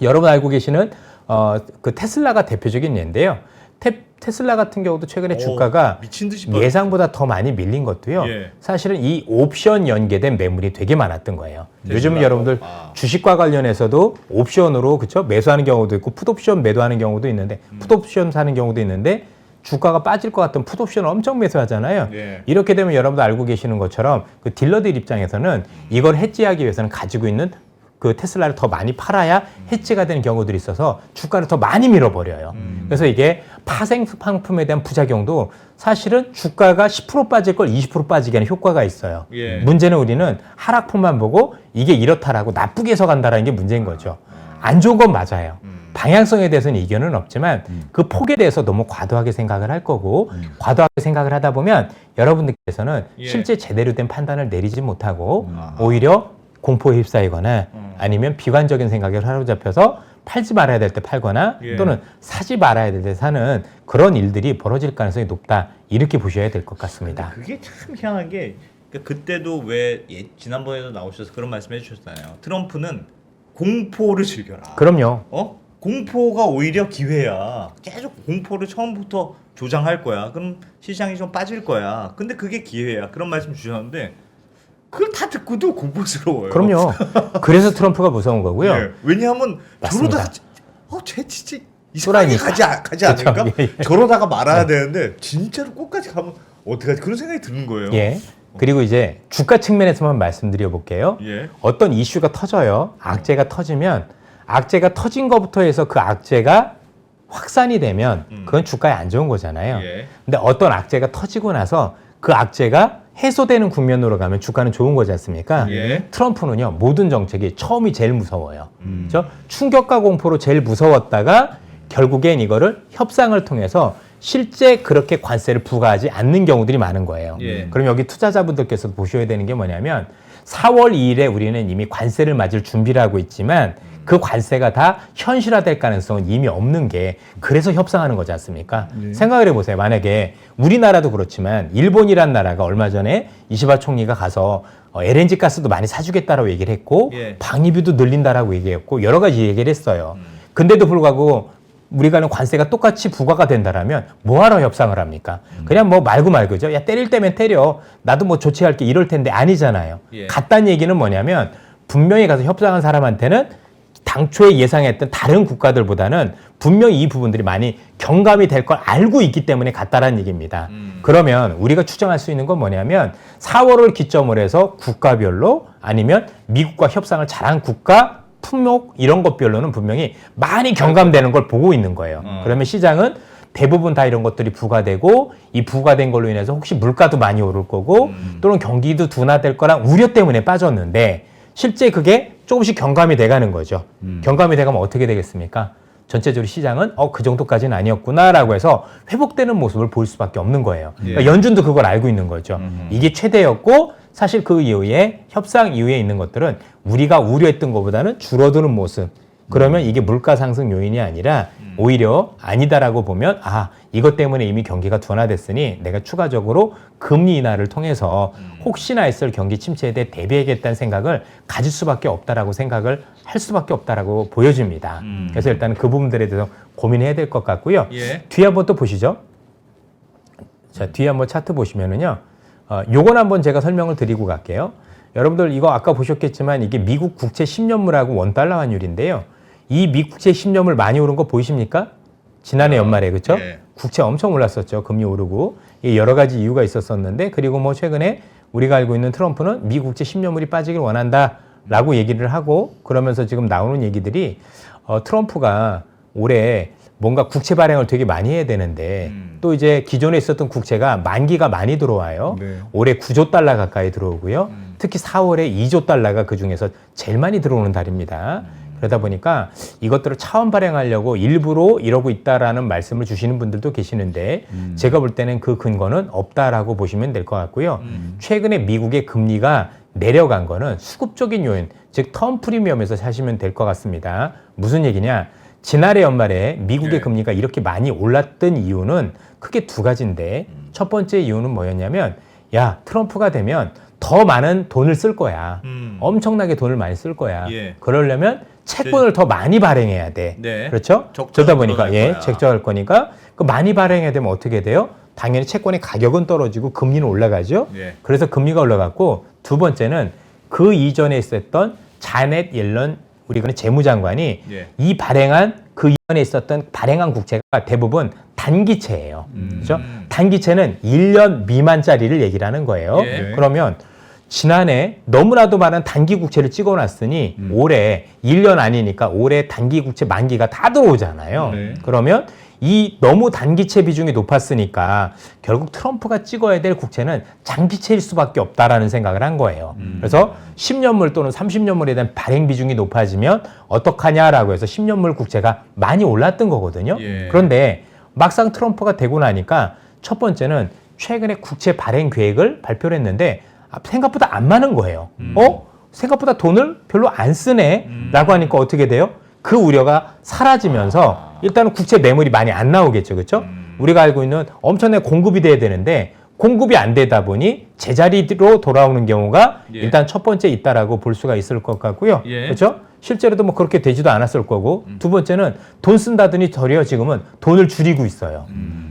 여러분 알고 계시는 그 테슬라가 대표적인 예인데요. 테슬라 같은 경우도 최근에 주가가 미친 듯이 예상보다 더 많이 밀린 것도요. 예. 사실은 이 옵션 연계된 매물이 되게 많았던 거예요. 요즘 여러분들 주식과 관련해서도 옵션으로 그쵸 매수하는 경우도 있고 풋옵션 매도하는 경우도 있는데 풋옵션 사는 경우도 있는데 주가가 빠질 것 같은 풋옵션을 엄청 매수하잖아요. 예. 이렇게 되면 여러분도 알고 계시는 것처럼 그 딜러들 입장에서는 이걸 해지하기 위해서는 가지고 있는 그 테슬라를 더 많이 팔아야 해지가 되는 경우들이 있어서 주가를 더 많이 밀어버려요. 그래서 이게 파생 상품에 대한 부작용도 사실은 주가가 10% 빠질 걸 20% 빠지게 하는 효과가 있어요. 예. 문제는 우리는 하락폭만 보고 이게 이렇다라고 나쁘게 해석한다라는 게 문제인 거죠. 안 좋은 건 맞아요. 방향성에 대해서는 이견은 없지만 그 폭에 대해서 너무 과도하게 생각을 할 거고 과도하게 생각을 하다 보면 여러분들께서는 예. 실제 제대로 된 판단을 내리지 못하고 오히려 공포에 휩싸이거나 아니면 비관적인 생각에 사로잡혀서 팔지 말아야 될 때 팔거나 예. 또는 사지 말아야 될 때 사는 그런 일들이 벌어질 가능성이 높다. 이렇게 보셔야 될 것 같습니다. 그게 참 희한한 게 그때도 왜 지난번에도 나오셔서 그런 말씀해 주셨잖아요. 트럼프는 공포를 즐겨라. 그럼요. 공포가 오히려 기회야. 계속 공포를 처음부터 조장할 거야. 그럼 시장이 좀 빠질 거야. 근데 그게 기회야. 그런 말씀 주셨는데 그걸 다 듣고도 공포스러워요. 그럼요. 그래서 트럼프가 무서운 거고요. 예. 왜냐하면 맞습니다. 저러다가 쟤 진짜 이상하게 또라이니까. 가지 않을까? 그렇죠. 예. 저러다가 말아야 되는데 진짜로 끝까지 가면 어떡하지? 그런 생각이 드는 거예요. 예. 그리고 이제 주가 측면에서만 말씀드려 볼게요. 예. 어떤 이슈가 터져요. 악재가 터지면 악재가 터진 것부터 해서 그 악재가 확산이 되면 그건 주가에 안 좋은 거잖아요. 예. 근데 어떤 악재가 터지고 나서 그 악재가 해소되는 국면으로 가면 주가는 좋은 거지 않습니까? 예. 트럼프는요, 모든 정책이 처음이 제일 무서워요. 그렇죠? 충격과 공포로 제일 무서웠다가 결국엔 이거를 협상을 통해서 실제 그렇게 관세를 부과하지 않는 경우들이 많은 거예요. 예. 그럼 여기 투자자분들께서 보셔야 되는 게 뭐냐면 4월 2일에 우리는 이미 관세를 맞을 준비를 하고 있지만 그 관세가 다 현실화될 가능성은 이미 없는 게 그래서 협상하는 거지 않습니까? 생각을 해보세요. 만약에 우리나라도 그렇지만 일본이란 나라가 얼마 전에 이시바 총리가 가서 LNG 가스도 많이 사주겠다라고 얘기를 했고 예. 방위비도 늘린다라고 얘기했고 여러 가지 얘기를 했어요. 근데도 불구하고 우리가는 관세가 똑같이 부과가 된다라면 뭐하러 협상을 합니까? 그냥 뭐 말고죠. 야 때릴 때면 때려. 나도 뭐 조치할게 이럴 텐데 아니잖아요. 예. 같다는 얘기는 뭐냐면 분명히 가서 협상한 사람한테는 당초에 예상했던 다른 국가들보다는 분명히 이 부분들이 많이 경감이 될 걸 알고 있기 때문에 같다라는 얘기입니다. 그러면 우리가 추정할 수 있는 건 뭐냐면 4월을 기점으로 해서 국가별로 아니면 미국과 협상을 잘한 국가 품목 이런 것별로는 분명히 많이 경감되는 걸 보고 있는 거예요. 그러면 시장은 대부분 다 이런 것들이 부과되고 이 부과된 걸로 인해서 혹시 물가도 많이 오를 거고 또는 경기도 둔화될 거란 우려 때문에 빠졌는데 실제 그게 조금씩 경감이 돼가는 거죠. 경감이 돼가면 어떻게 되겠습니까? 전체적으로 시장은 그 정도까지는 아니었구나라고 해서 회복되는 모습을 보일 수밖에 없는 거예요. 그러니까 연준도 그걸 알고 있는 거죠. 이게 최대였고 사실 그 이후에 협상 이후에 있는 것들은 우리가 우려했던 것보다는 줄어드는 모습 그러면 이게 물가 상승 요인이 아니라 오히려 아니다라고 보면 이것 때문에 이미 경기가 둔화됐으니 내가 추가적으로 금리 인하를 통해서 혹시나 있을 경기 침체에 대해 대비하겠다는 생각을 가질 수밖에 없다라고 생각을 할 수밖에 없다라고 보여집니다. 그래서 일단 그 부분들에 대해서 고민해야 될 것 같고요. 예. 뒤에 한번 또 보시죠. 자, 뒤에 한번 차트 보시면은요. 요건 한번 제가 설명을 드리고 갈게요. 여러분들 이거 아까 보셨겠지만 이게 미국 국채 10년물하고 원달러 환율인데요. 이 미국채 10년물 많이 오른 거 보이십니까? 지난해 연말에 그렇죠? 예. 국채 엄청 올랐었죠. 금리 오르고. 이 여러 가지 이유가 있었었는데 그리고 뭐 최근에 우리가 알고 있는 트럼프는 미국채 10년물이 빠지길 원한다라고 얘기를 하고 그러면서 지금 나오는 얘기들이 트럼프가 올해 뭔가 국채 발행을 되게 많이 해야 되는데 또 이제 기존에 있었던 국채가 만기가 많이 들어와요. 네. 올해 9조 달러 가까이 들어오고요. 특히 4월에 2조 달러가 그중에서 제일 많이 들어오는 달입니다. 그러다 보니까 이것들을 차원 발행하려고 일부러 이러고 있다라는 말씀을 주시는 분들도 계시는데 제가 볼 때는 그 근거는 없다라고 보시면 될 것 같고요. 최근에 미국의 금리가 내려간 거는 수급적인 요인, 즉 텀 프리미엄에서 사시면 될 것 같습니다. 무슨 얘기냐? 지난해 연말에 미국의 예. 금리가 이렇게 많이 올랐던 이유는 크게 두 가지인데 첫 번째 이유는 뭐였냐면 트럼프가 되면 더 많은 돈을 쓸 거야. 엄청나게 돈을 많이 쓸 거야. 예. 그러려면 채권을 더 많이 발행해야 돼. 네. 그렇죠? 적자가 그러다 보니까 늘어날 거야. 적자할 거니까 그 많이 발행해야 되면 어떻게 돼요? 당연히 채권의 가격은 떨어지고 금리는 올라가죠. 예. 그래서 금리가 올라갔고 두 번째는 그 이전에 있었던 자넷 옐런 우리가 재무장관이 예. 이 발행한 그 이전에 있었던 발행한 국채가 대부분 단기채예요. 그렇죠? 단기채는 1년 미만짜리를 얘기를 하는 거예요. 예. 그러면 지난해 너무나도 많은 단기 국채를 찍어놨으니 올해 1년 아니니까 올해 단기 국채 만기가 다 들어오잖아요. 네. 그러면 이 너무 단기채 비중이 높았으니까 결국 트럼프가 찍어야 될 국채는 장기채일 수밖에 없다라는 생각을 한 거예요. 그래서 10년물 또는 30년물에 대한 발행 비중이 높아지면 어떡하냐라고 해서 10년물 국채가 많이 올랐던 거거든요. 예. 그런데 막상 트럼프가 되고 나니까 첫 번째는 최근에 국채 발행 계획을 발표를 했는데 생각보다 안 많은 거예요. 생각보다 돈을 별로 안 쓰네 라고 하니까 어떻게 돼요? 그 우려가 사라지면서 일단은 국채 매물이 많이 안 나오겠죠. 그렇죠? 우리가 알고 있는 엄청나게 공급이 돼야 되는데 공급이 안 되다 보니 제자리로 돌아오는 경우가 예. 일단 첫 번째 있다라고 볼 수가 있을 것 같고요. 예. 그렇죠? 실제로도 뭐 그렇게 되지도 않았을 거고 두 번째는 돈 쓴다더니 도리어 지금은 돈을 줄이고 있어요.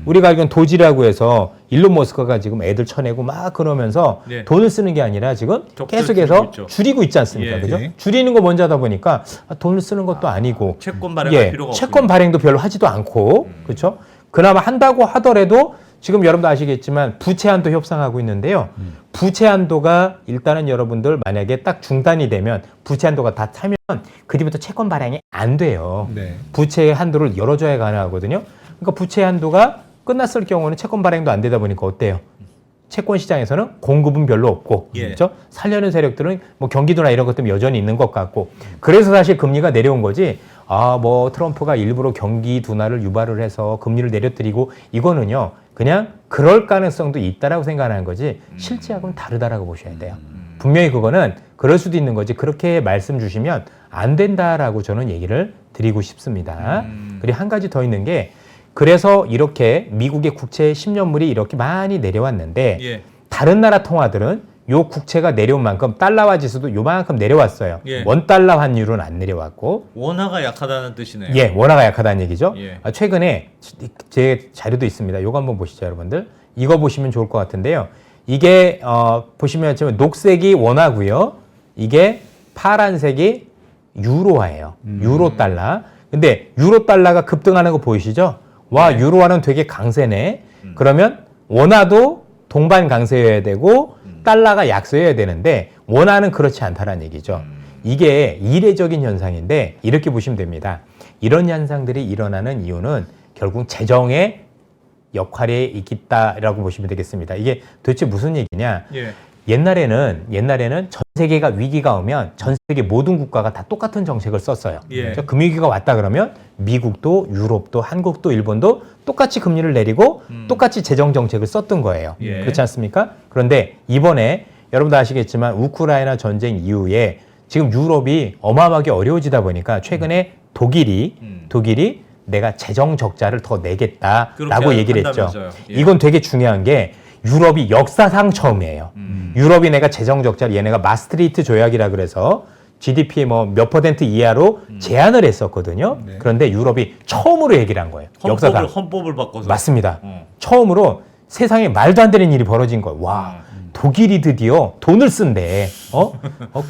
우리가 알기로는 도지라고 해서 일론 머스크가 지금 애들 쳐내고 막 그러면서 예. 돈을 쓰는 게 아니라 지금 적절 계속해서 줄이고 있죠. 줄이고 있지 않습니까? 예. 그죠? 예. 줄이는 거 먼저 하다 보니까 돈을 쓰는 것도 아니고 채권 발행할 필요가 채권 발행도 별로 하지도 않고 그렇죠? 그나마 한다고 하더라도 지금 여러분도 아시겠지만 부채 한도 협상하고 있는데요. 부채 한도가 일단은 여러분들 만약에 딱 중단이 되면 부채 한도가 다 차면 그 뒤부터 채권 발행이 안 돼요. 네. 부채의 한도를 열어줘야 가능하거든요. 그러니까 부채 한도가 끝났을 경우는 채권 발행도 안 되다 보니까 어때요? 채권 시장에서는 공급은 별로 없고, 예. 그렇죠? 살려는 세력들은 뭐 경기도나 이런 것 때문에 여전히 있는 것 같고, 그래서 사실 금리가 내려온 거지. 뭐 트럼프가 일부러 경기 둔화를 유발을 해서 금리를 내려뜨리고 이거는요, 그냥 그럴 가능성도 있다라고 생각하는 거지 실제하고는 다르다라고 보셔야 돼요. 분명히 그거는 그럴 수도 있는 거지 그렇게 말씀 주시면 안 된다라고 저는 얘기를 드리고 싶습니다. 그리고 한 가지 더 있는 게 그래서 이렇게 미국의 국채 10년물이 이렇게 많이 내려왔는데 예. 다른 나라 통화들은 요 국채가 내려온 만큼 달러화 지수도 요만큼 내려왔어요. 예. 원달러 환율은 안 내려왔고 원화가 약하다는 뜻이네요. 예, 원화가 약하다는 얘기죠. 예. 최근에 제 자료도 있습니다. 요거 한번 보시죠, 여러분들. 이거 보시면 좋을 것 같은데요. 이게 보시면 지금 녹색이 원화고요. 이게 파란색이 유로화예요. 유로 달러. 근데 유로 달러가 급등하는 거 보이시죠? 와, 유로화는 되게 강세네. 그러면 원화도 동반 강세여야 되고 달러가 약세여야 되는데 원화는 그렇지 않다는 얘기죠. 이게 이례적인 현상인데 이렇게 보시면 됩니다. 이런 현상들이 일어나는 이유는 결국 재정의 역할이 있다라고 보시면 되겠습니다. 이게 도대체 무슨 얘기냐? 예. 옛날에는 전 세계가 위기가 오면 전 세계 모든 국가가 다 똑같은 정책을 썼어요. 예. 금융위기가 왔다 그러면 미국도 유럽도 한국도 일본도 똑같이 금리를 내리고 똑같이 재정 정책을 썼던 거예요. 예. 그렇지 않습니까? 그런데 이번에 여러분도 아시겠지만 우크라이나 전쟁 이후에 지금 유럽이 어마어마하게 어려워지다 보니까 최근에 독일이 내가 재정 적자를 더 내겠다라고 그렇게 얘기를 했죠. 한다면서요. 예. 이건 되게 중요한 게 유럽이 역사상 처음이에요. 유럽이 내가 재정 적자를 얘네가 마스트리히트 조약이라 그래서 GDP 뭐 몇 % 이하로 제한을 했었거든요. 네. 그런데 유럽이 처음으로 얘기를 한 거예요. 역사상. 헌법을 바꿔서. 맞습니다. 어. 처음으로 세상에 말도 안 되는 일이 벌어진 거예요. 와, 독일이 드디어 돈을 쓴대.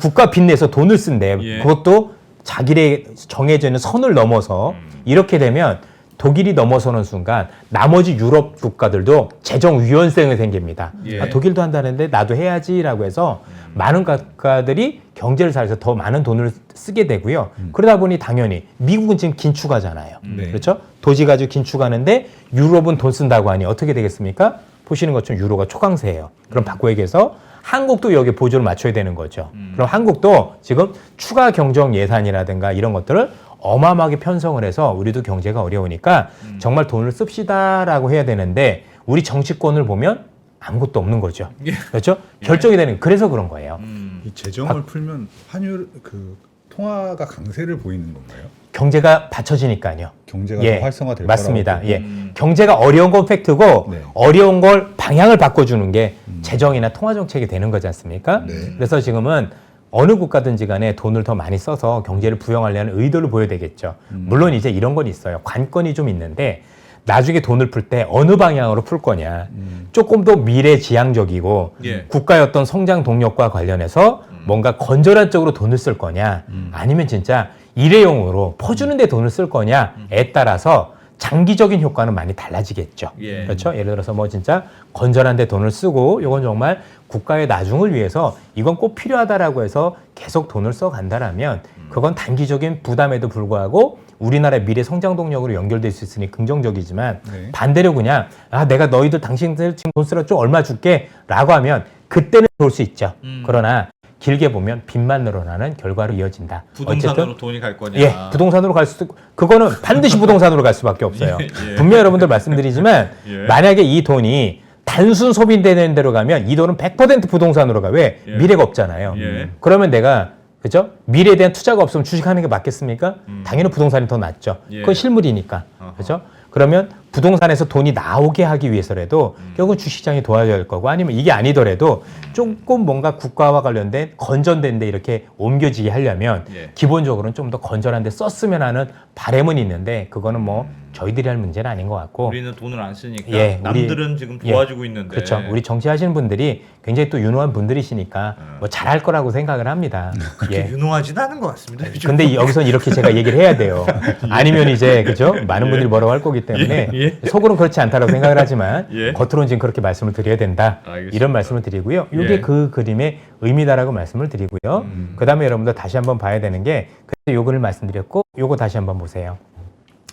국가 빚내서 돈을 쓴대. 예. 그것도 자기의 정해져 있는 선을 넘어서 이렇게 되면 독일이 넘어서는 순간 나머지 유럽 국가들도 재정 유연성이 생깁니다. 예. 아, 독일도 한다는데 나도 해야지라고 해서 많은 국가들이 경제를 살려서 더 많은 돈을 쓰게 되고요. 그러다 보니 당연히 미국은 지금 긴축하잖아요. 네. 그렇죠? 도지 가지고 긴축하는데 유럽은 돈 쓴다고 하니 어떻게 되겠습니까? 보시는 것처럼 유로가 초강세예요. 그럼 바꿔 얘기해서 한국도 여기 보조를 맞춰야 되는 거죠. 그럼 한국도 지금 추가 경정 예산이라든가 이런 것들을 어마어마하게 편성을 해서 우리도 경제가 어려우니까 정말 돈을 씁시다라고 해야 되는데 우리 정치권을 보면 아무것도 없는 거죠. 예. 그렇죠? 결정이 되는 그래서 그런 거예요. 이 재정을 풀면 환율 그 통화가 강세를 보이는 건가요? 경제가 받쳐지니까요. 경제가 예, 더 활성화될 맞습니다. 거라고. 예, 경제가 어려운 건 팩트고 네. 어려운 걸 방향을 바꿔주는 게 재정이나 통화 정책이 되는 거지 않습니까? 네. 그래서 지금은 어느 국가든지 간에 돈을 더 많이 써서 경제를 부양하려는 의도를 보여야 되겠죠. 물론 이제 이런 건 있어요. 관건이 좀 있는데 나중에 돈을 풀 때 어느 방향으로 풀 거냐. 조금 더 미래지향적이고 예. 국가의 어떤 성장 동력과 관련해서 뭔가 건전한 쪽으로 돈을 쓸 거냐 아니면 진짜 일회용으로 퍼주는 데 돈을 쓸 거냐에 따라서 장기적인 효과는 많이 달라지겠죠. 예. 그렇죠? 예를 들어서 뭐 진짜 건전한 데 돈을 쓰고 이건 정말 국가의 나중을 위해서 이건 꼭 필요하다라고 해서 계속 돈을 써 간다라면 그건 단기적인 부담에도 불구하고 우리나라의 미래 성장 동력으로 연결될 수 있으니 긍정적이지만 네. 반대로 그냥 내가 너희들 당신들 지금 돈 쓰라 좀 얼마 줄게 라고 하면 그때는 좋을 수 있죠. 그러나 길게 보면 빚만 늘어나는 결과로 이어진다. 부동산으로 어쨌든 돈이 갈 거냐. 예, 부동산으로 갈 수도 있고, 그거는 반드시 부동산으로 갈 수밖에 없어요. 예. 분명히 여러분들 말씀드리지만, 예. 만약에 이 돈이 단순 소비되는 데로 가면 이 돈은 100% 부동산으로 가. 왜? 예. 미래가 없잖아요. 예. 그러면 내가, 그죠? 미래에 대한 투자가 없으면 주식하는 게 맞겠습니까? 당연히 부동산이 더 낫죠. 예. 그건 실물이니까. 어허. 그죠? 그러면 부동산에서 돈이 나오게 하기 위해서라도 결국은 주식시장이 도와줘야 할 거고 아니면 이게 아니더라도 조금 뭔가 국가와 관련된 건전된 데 이렇게 옮겨지게 하려면 예. 기본적으로는 좀 더 건전한 데 썼으면 하는 바람은 있는데 그거는 뭐 저희들이 할 문제는 아닌 것 같고 우리는 돈을 안 쓰니까 예, 남들은 지금 도와주고 있는데. 그렇죠. 우리 정치하시는 분들이 굉장히 또 유능한 분들이시니까 뭐 잘할 거라고 생각을 합니다. 예. 유능하지는 않은 것 같습니다. 요즘. 근데 여기서 이렇게 제가 얘기를 해야 돼요. 아니면 이제 그죠? 많은 분들이 뭐라고 할 거기 때문에 예. 속으로는 그렇지 않다고 생각을 하지만 예. 겉으로는 지금 그렇게 말씀을 드려야 된다. 알겠습니다. 이런 말씀을 드리고요. 이게 예. 그 그림의 의미다라고 말씀을 드리고요. 그다음에 여러분들 다시 한번 봐야 되는 게 그때 요거를 말씀드렸고 요거 다시 한번 보세요.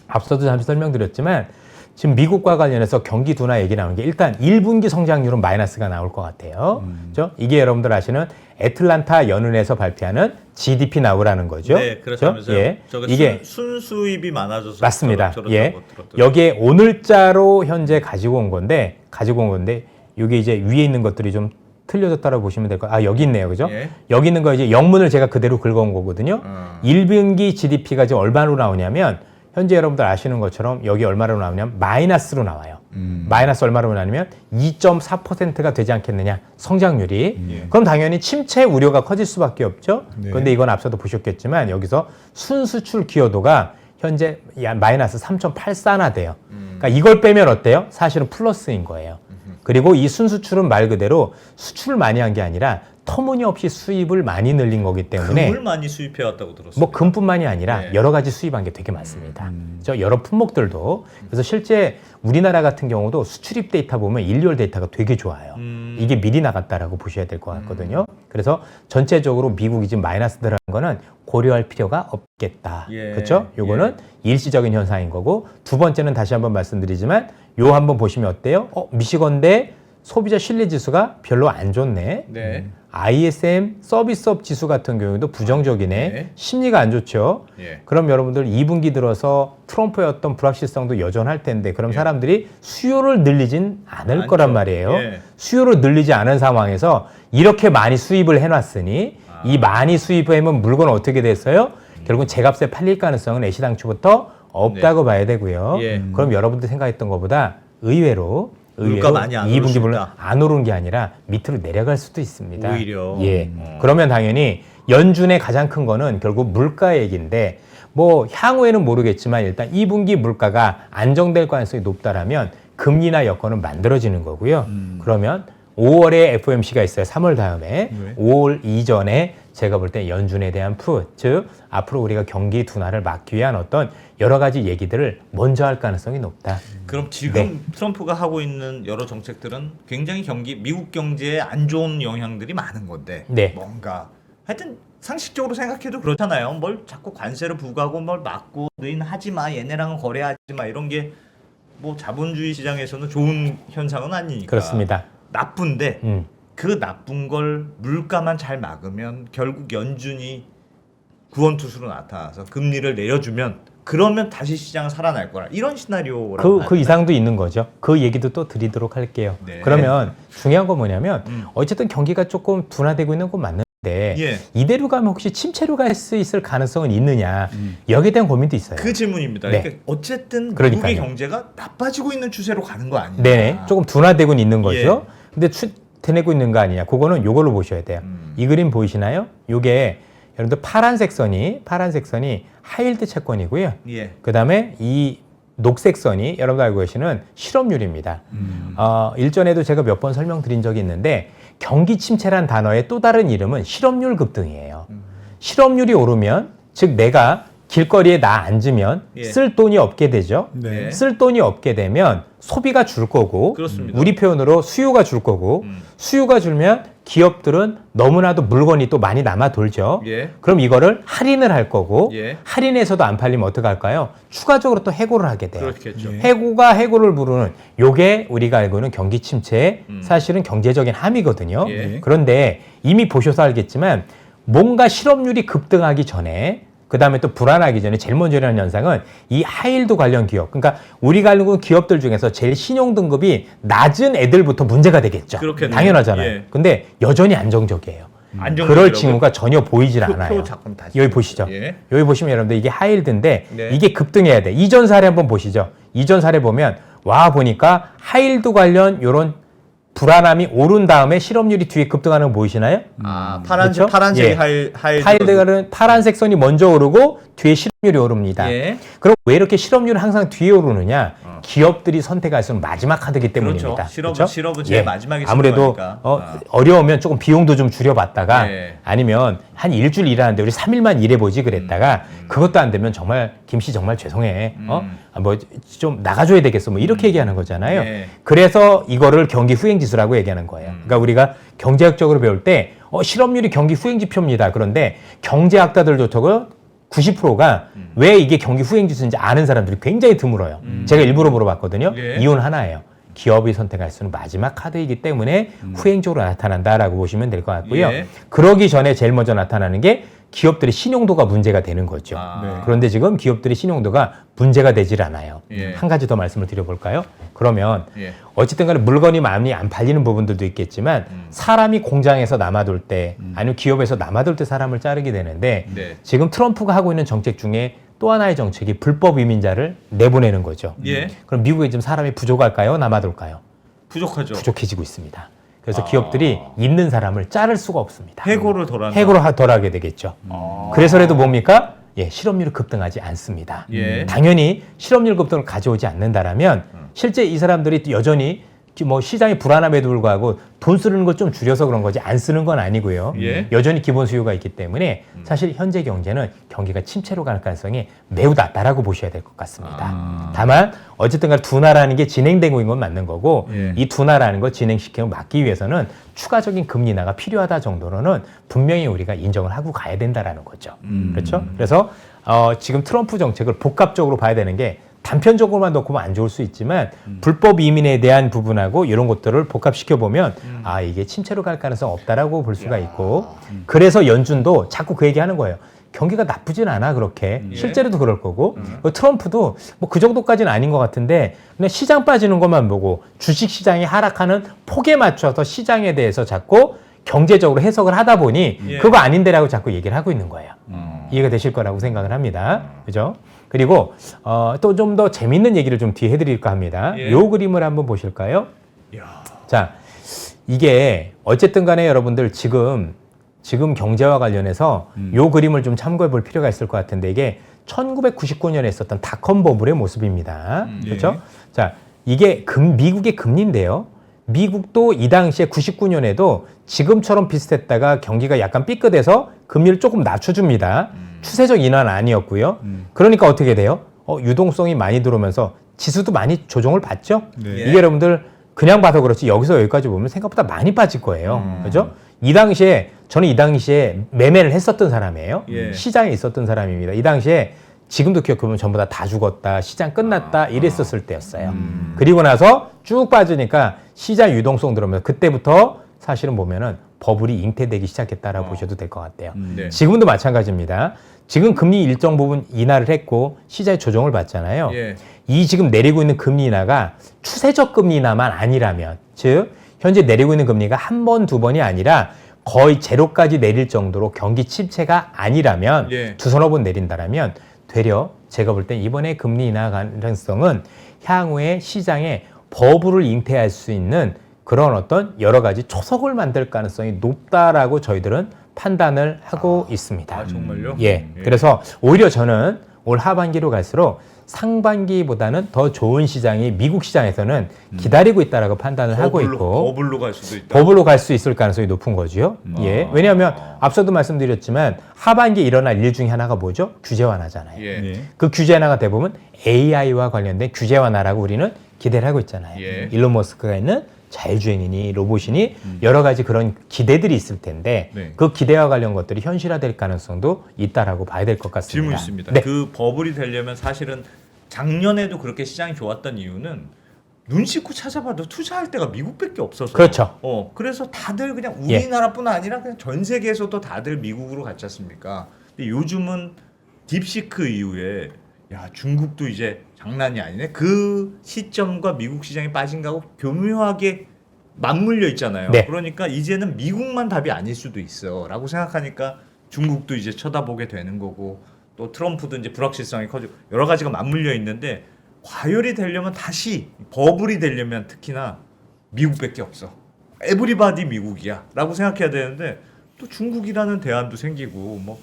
앞서도 잠시 설명드렸지만 지금 미국과 관련해서 경기 둔화 얘기 나오는 게 일단 1분기 성장률은 마이너스가 나올 것 같아요. 그렇죠? 이게 여러분들 아시는 애틀란타 연은에서 발표하는 GDP 나오라는 거죠. 네, 그렇다면서요. 예. 저거 이게 순수입이 많아져서 맞습니다. 저렇다고 예. 들었더라고요. 여기에 오늘자로 현재 가지고 온 건데 이게 이제 위에 있는 것들이 좀 틀려졌다고 보시면 될 거예요. 여기 있네요. 그죠? 예. 여기 있는 거 이제 영문을 제가 그대로 긁어온 거거든요. 1분기 GDP가 지금 얼마로 나오냐면 현재 여러분들 아시는 것처럼 여기 얼마로 나오냐면 마이너스로 나와요. 마이너스 얼마로 나오냐면 2.4%가 되지 않겠느냐 성장률이. 예. 그럼 당연히 침체 우려가 커질 수밖에 없죠. 네. 그런데 이건 앞서도 보셨겠지만 여기서 순수출 기여도가 현재 마이너스 3.84나 돼요. 그러니까 이걸 빼면 어때요? 사실은 플러스인 거예요. 그리고 이 순수출은 말 그대로 수출을 많이 한 게 아니라 터무니없이 수입을 많이 늘린 거기 때문에 금을 많이 수입해 왔다고 들었어요. 뭐 금뿐만이 아니라 네. 여러 가지 수입한 게 되게 많습니다. 저 여러 품목들도. 그래서 실제 우리나라 같은 경우도 수출입 데이터 보면 1개월 데이터가 되게 좋아요. 이게 미리 나갔다라고 보셔야 될 것 같거든요. 그래서 전체적으로 미국이 지금 마이너스 들어간 거는 고려할 필요가 없겠다. 예. 그렇죠? 요거는 일시적인 현상인 거고 두 번째는 다시 한번 말씀드리지만 요 한번 보시면 어때요? 미시건대 소비자 신뢰 지수가 별로 안 좋네. 네. ISM 서비스업 지수 같은 경우도 부정적이네. 네. 심리가 안 좋죠. 예. 그럼 여러분들 2분기 들어서 트럼프의 어떤 불확실성도 여전할 텐데 그럼 예. 사람들이 수요를 늘리진 않을 않죠. 거란 말이에요. 예. 수요를 늘리지 않은 상황에서 이렇게 많이 수입을 해놨으니 이 많이 수입하면 물건은 어떻게 됐어요? 결국은 제값에 팔릴 가능성은 애시당초부터 없다고 봐야 되고요. 예. 그럼 여러분들 생각했던 것보다 의외로 물가 많이 안 2분기 오를 물론 수 있다. 안 오른 게 아니라 밑으로 내려갈 수도 있습니다. 오히려. 예. 그러면 당연히 연준의 가장 큰 거는 결국 물가 얘기인데 뭐 향후에는 모르겠지만 일단 2분기 물가가 안정될 가능성이 높다라면 금리나 여건은 만들어지는 거고요. 그러면 5월에 FOMC가 있어요. 3월 다음에. 네. 5월 이전에 제가 볼 때 연준에 대한 즉 앞으로 우리가 경기 둔화를 막기 위한 어떤 여러 가지 얘기들을 먼저 할 가능성이 높다. 그럼 지금 네. 트럼프가 하고 있는 여러 정책들은 굉장히 미국 경제에 안 좋은 영향들이 많은 건데 네. 뭔가 하여튼 상식적으로 생각해도 그렇잖아요. 뭘 자꾸 관세를 부과하고 뭘 막고 너희는 하지 마, 얘네랑은 거래하지 마 이런 게 뭐 자본주의 시장에서는 좋은 현상은 아니니까. 그렇습니다. 나쁜데 그 나쁜 걸 물가만 잘 막으면 결국 연준이 구원투수로 나타나서 금리를 내려주면 그러면 다시 시장은 살아날 거라 이런 시나리오라고 그 이상도 있는 거죠. 그 얘기도 또 드리도록 할게요. 네. 그러면 중요한 건 뭐냐면 어쨌든 경기가 조금 둔화되고 있는 건 맞는데 예. 이대로 가면 혹시 침체로 갈 수 있을 가능성은 있느냐 여기에 대한 고민도 있어요. 그 질문입니다. 네. 그러니까 어쨌든 그러니까요. 미국의 경제가 나빠지고 있는 추세로 가는 거 아니냐. 네네. 조금 둔화되고는 있는 거죠. 예. 근데 되내고 있는 거 아니냐. 그거는 요걸로 보셔야 돼요. 이 그림 보이시나요? 요게 여러분들 파란색 선이 하이힐드 채권이고요. 예. 그다음에 이 녹색 선이 여러분들 알고 계시는 실업률입니다. 일전에도 제가 몇 번 설명드린 적이 있는데 경기 침체란 단어의 또 다른 이름은 실업률 급등이에요. 실업률이 오르면 즉 내가 길거리에 앉으면 예. 쓸 돈이 없게 되죠. 네. 쓸 돈이 없게 되면 소비가 줄 거고 그렇습니다. 우리 표현으로 수요가 줄 거고 수요가 줄면 기업들은 너무나도 물건이 또 많이 남아 돌죠. 예. 그럼 이거를 할인을 할 거고 예. 할인해서도 안 팔리면 어떡할까요? 추가적으로 또 해고를 하게 돼요. 그렇겠죠. 예. 해고가 해고를 부르는 요게 우리가 알고 있는 경기 침체의 사실은 경제적인 함이거든요. 예. 그런데 이미 보셔서 알겠지만 뭔가 실업률이 급등하기 전에 그다음에 또 불안하기 전에 제일 먼저 일어나는 현상은 이 하이힐드 관련 기업, 그러니까 우리가 알고 있는 기업들 중에서 제일 신용 등급이 낮은 애들부터 문제가 되겠죠. 그렇겠네요. 당연하잖아요. 예. 근데 여전히 안정적이에요. 안정적이라고요? 그럴 징후가 전혀 보이질 않아요. 표 잠깐 다시. 여기 보시죠. 예. 여기 보시면 여러분들 이게 하이힐드인데 네. 이게 급등해야 돼. 이전 사례 한번 보시죠. 이전 사례 보면 와 보니까 하이힐드 관련 요런 불안함이 오른 다음에 실업률이 뒤에 급등하는 거 보이시나요? 아, 그렇죠? 파란색이 예. 하이힐드. 파란색 선이 먼저 오르고 뒤에 실업률이 오릅니다. 예. 그럼 왜 이렇게 실업률은 항상 뒤에 오르느냐? 기업들이 선택할 수 있는 마지막 카드이기 때문입니다. 그렇죠. 실업은 제일 마지막에 아무래도 거니까. 어려우면 조금 비용도 좀 줄여봤다가 예. 아니면 한 일주일 일하는데 우리 3일만 일해보지 그랬다가 그것도 안 되면 정말 김씨 정말 죄송해. 뭐 좀 나가줘야 되겠어. 뭐 이렇게 얘기하는 거잖아요. 예. 그래서 이거를 경기 후행 지수라고 얘기하는 거예요. 그러니까 우리가 경제학적으로 배울 때 실업률이 경기 후행 지표입니다. 그런데 경제학자들조차도 90%가 왜 이게 경기 후행 지수인지 아는 사람들이 굉장히 드물어요. 제가 일부러 물어봤거든요. 예. 이유는 하나예요. 기업이 선택할 수 있는 마지막 카드이기 때문에 후행적으로 나타난다라고 보시면 될 것 같고요. 예. 그러기 전에 제일 먼저 나타나는 게 기업들의 신용도가 문제가 되는 거죠. 아. 네. 그런데 지금 기업들의 신용도가 문제가 되질 않아요. 예. 한 가지 더 말씀을 드려볼까요? 그러면 예. 어쨌든 간에 물건이 많이 안 팔리는 부분들도 있겠지만 사람이 공장에서 남아돌 때 아니면 기업에서 남아돌 때 사람을 자르게 되는데 네. 지금 트럼프가 하고 있는 정책 중에 또 하나의 정책이 불법 이민자를 내보내는 거죠. 예. 그럼 미국에 지금 사람이 부족할까요? 남아돌까요? 부족하죠. 부족해지고 있습니다. 그래서 기업들이 있는 사람을 자를 수가 없습니다. 해고를 덜 한다. 해고를 덜 하게 되겠죠. 그래서라도 뭡니까? 실업률이 급등하지 않습니다. 예. 당연히 실업률 급등을 가져오지 않는다라면 실제 이 사람들이 또 여전히 뭐 시장이 불안함에도 불구하고 돈 쓰는 걸 좀 줄여서 그런 거지 안 쓰는 건 아니고요. 예. 여전히 기본 수요가 있기 때문에 사실 현재 경제는 경기가 침체로 갈 가능성이 매우 낮다라고 보셔야 될 것 같습니다. 다만 어쨌든 간에 둔화라는 게 진행되고 있는 건 맞는 거고 예. 이 둔화라는 걸 진행시키고 막기 위해서는 추가적인 금리 인하가 필요하다 정도로는 분명히 우리가 인정을 하고 가야 된다라는 거죠. 그렇죠? 그래서 지금 트럼프 정책을 복합적으로 봐야 되는 게 단편적으로만 놓고 보면 안 좋을 수 있지만 불법 이민에 대한 부분하고 이런 것들을 복합시켜 보면 이게 침체로 갈 가능성 없다라고 볼 수가 있고 그래서 연준도 자꾸 그 얘기하는 거예요. 경기가 나쁘진 않아 그렇게 실제로도 그럴 거고 트럼프도 뭐 그 정도까지는 아닌 것 같은데 그냥 시장 빠지는 것만 보고 주식 시장이 하락하는 폭에 맞춰서 시장에 대해서 자꾸 경제적으로 해석을 하다 보니 예. 그거 아닌데라고 자꾸 얘기를 하고 있는 거예요. 이해가 되실 거라고 생각을 합니다. 그죠? 그리고 또 좀 더 재밌는 얘기를 좀 뒤에 해드릴까 합니다. 예. 요 그림을 한번 보실까요? 야. 자, 이게 어쨌든 간에 여러분들 지금 경제와 관련해서 요 그림을 좀 참고해 볼 필요가 있을 것 같은데 이게 1999년에 있었던 닷컴 버블의 모습입니다. 그렇죠? 자, 이게 미국의 금리인데요. 미국도 이 당시에 99년에도 지금처럼 비슷했다가 경기가 약간 삐끗해서 금리를 조금 낮춰줍니다. 추세적 인하는 아니었고요. 그러니까 어떻게 돼요? 유동성이 많이 들어오면서 지수도 많이 조정을 받죠? 네. 이게 여러분들 그냥 봐서 그렇지 여기서 여기까지 보면 생각보다 많이 빠질 거예요. 그죠? 저는 이 당시에 매매를 했었던 사람이에요. 예. 시장에 있었던 사람입니다. 이 당시에 지금도 기억해보면 전부 다 죽었다, 시장 끝났다 이랬었을 때였어요. 그리고 나서 쭉 빠지니까 시장 유동성 들어오면서 그때부터 사실은 보면은 버블이 잉태되기 시작했다라고 보셔도 될 것 같아요. 네. 지금도 마찬가지입니다. 지금 금리 일정 부분 인하를 했고 시장이 조정을 받잖아요. 예. 이 지금 내리고 있는 금리 인하가 추세적 금리 인하만 아니라면, 즉 현재 내리고 있는 금리가 한 번, 두 번이 아니라 거의 제로까지 내릴 정도로 경기 침체가 아니라면 예. 두서너 번 내린다라면 되려 제가 볼 땐 이번에 금리 인하 가능성은 향후에 시장에 버블을 잉태할 수 있는 그런 어떤 여러 가지 초석을 만들 가능성이 높다라고 저희들은 판단을 하고 있습니다. 아, 정말요? 예. 그래서 오히려 저는 올 하반기로 갈수록 상반기보다는 더 좋은 시장이 미국 시장에서는 기다리고 있다라고 판단을 하고 있고 버블로 갈 수도 있다. 버블로 갈 수 있을 가능성이 높은 거죠. 예. 왜냐하면 앞서도 말씀드렸지만 하반기에 일어날 일 중에 하나가 뭐죠? 규제 완화잖아요. 예. 네. 그 규제 완화가 대부분 AI와 관련된 규제 완화라고 우리는 기대를 하고 있잖아요. 예. 일론 머스크가 있는 자율주행이니 로봇이니 여러 가지 그런 기대들이 있을 텐데 네. 그 기대와 관련 것들이 현실화될 가능성도 있다라고 봐야 될 것 같습니다. 질문 있습니다. 네. 그 버블이 되려면 사실은 작년에도 그렇게 시장이 좋았던 이유는 눈 씻고 찾아봐도 투자할 때가 미국밖에 없어서. 그렇죠. 그래서 다들 그냥 예. 우리나라뿐 아니라 그냥 전 세계에서도 다들 미국으로 갔지 않습니까? 근데 요즘은 딥시크 이후에 야 중국도 이제 장난이 아니네. 그 시점과 미국 시장이 빠진 거하고 교묘하게 맞물려 있잖아요. 네. 그러니까 이제는 미국만 답이 아닐 수도 있어라고 생각하니까 중국도 이제 쳐다보게 되는 거고 또 트럼프도 이제 불확실성이 커지고 여러 가지가 맞물려 있는데 과열이 되려면 다시 버블이 되려면 특히나 미국밖에 없어. 에브리바디 미국이야라고 생각해야 되는데 또 중국이라는 대안도 생기고 뭐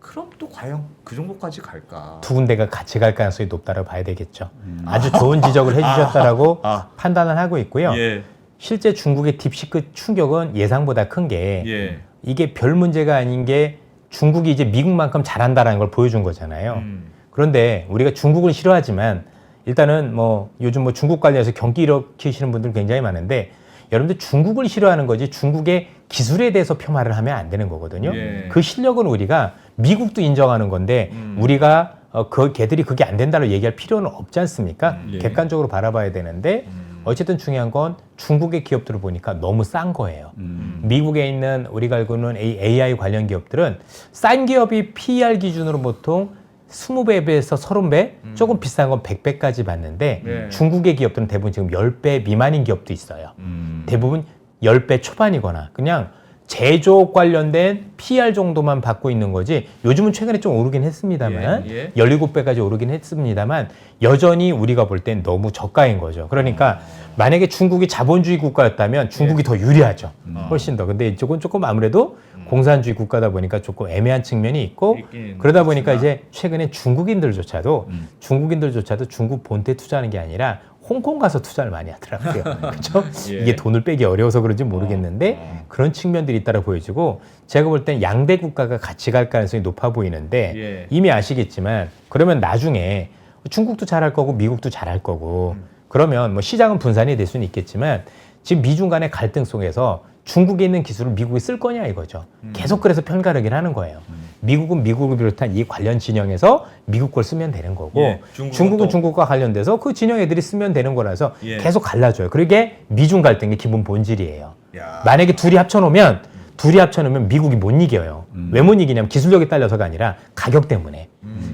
그럼 또 과연 그 정도까지 갈까? 두 군데가 같이 갈 가능성이 높다고 봐야 되겠죠. 아주 좋은 지적을 해주셨다라고 판단을 하고 있고요. 예. 실제 중국의 딥시크 충격은 예상보다 큰 게 예. 이게 별 문제가 아닌 게 중국이 이제 미국만큼 잘한다라는 걸 보여준 거잖아요. 그런데 우리가 중국을 싫어하지만 일단은 뭐 요즘 뭐 중국 관련해서 경기 일으키시는 분들 굉장히 많은데 여러분들 중국을 싫어하는 거지 중국의 기술에 대해서 폄하를 하면 안 되는 거거든요. 예. 그 실력은 우리가 미국도 인정하는 건데 우리가 걔들이 그게 안 된다고 얘기할 필요는 없지 않습니까? 예. 객관적으로 바라봐야 되는데 어쨌든 중요한 건 중국의 기업들을 보니까 너무 싼 거예요. 미국에 있는 우리가 알고 있는 AI 관련 기업들은 싼 기업이 PER 기준으로 보통 20배에서 30배, 조금 비싼 건 100배까지 받는데 네. 중국의 기업들은 대부분 지금 10배 미만인 기업도 있어요. 대부분 10배 초반이거나 그냥 제조업 관련된 PR 정도만 받고 있는 거지 요즘은 최근에 좀 오르긴 했습니다만 예, 예. 17배까지 오르긴 했습니다만 여전히 우리가 볼 땐 너무 저가인 거죠. 그러니까 만약에 중국이 자본주의 국가였다면 중국이 더 유리하죠. 훨씬 더. 근데 이쪽은 조금 아무래도 공산주의 국가다 보니까 조금 애매한 측면이 있고 있긴 그러다 보니까 있으나. 이제 최근에 중국인들조차도 중국 본토에 투자하는 게 아니라 홍콩 가서 투자를 많이 하더라고요. 그렇죠? 예. 이게 돈을 빼기 어려워서 그런지 모르겠는데 그런 측면들이 있다고 보여지고 제가 볼 땐 양대 국가가 같이 갈 가능성이 높아 보이는데 예. 이미 아시겠지만 그러면 나중에 중국도 잘할 거고 미국도 잘할 거고 그러면 뭐 시장은 분산이 될 수는 있겠지만 지금 미중 간의 갈등 속에서 중국에 있는 기술을 미국이 쓸 거냐 이거죠. 계속 그래서 편가르기를 하는 거예요. 미국은 미국을 비롯한 이 관련 진영에서 미국 걸 쓰면 되는 거고 예, 중국은 또. 중국과 관련돼서 그 진영 애들이 쓰면 되는 거라서 예. 계속 갈라줘요. 그게 미중 갈등의 기본 본질이에요. 야. 만약에 둘이 합쳐놓으면 미국이 못 이겨요. 왜 못 이기냐면 기술력에 딸려서가 아니라 가격 때문에.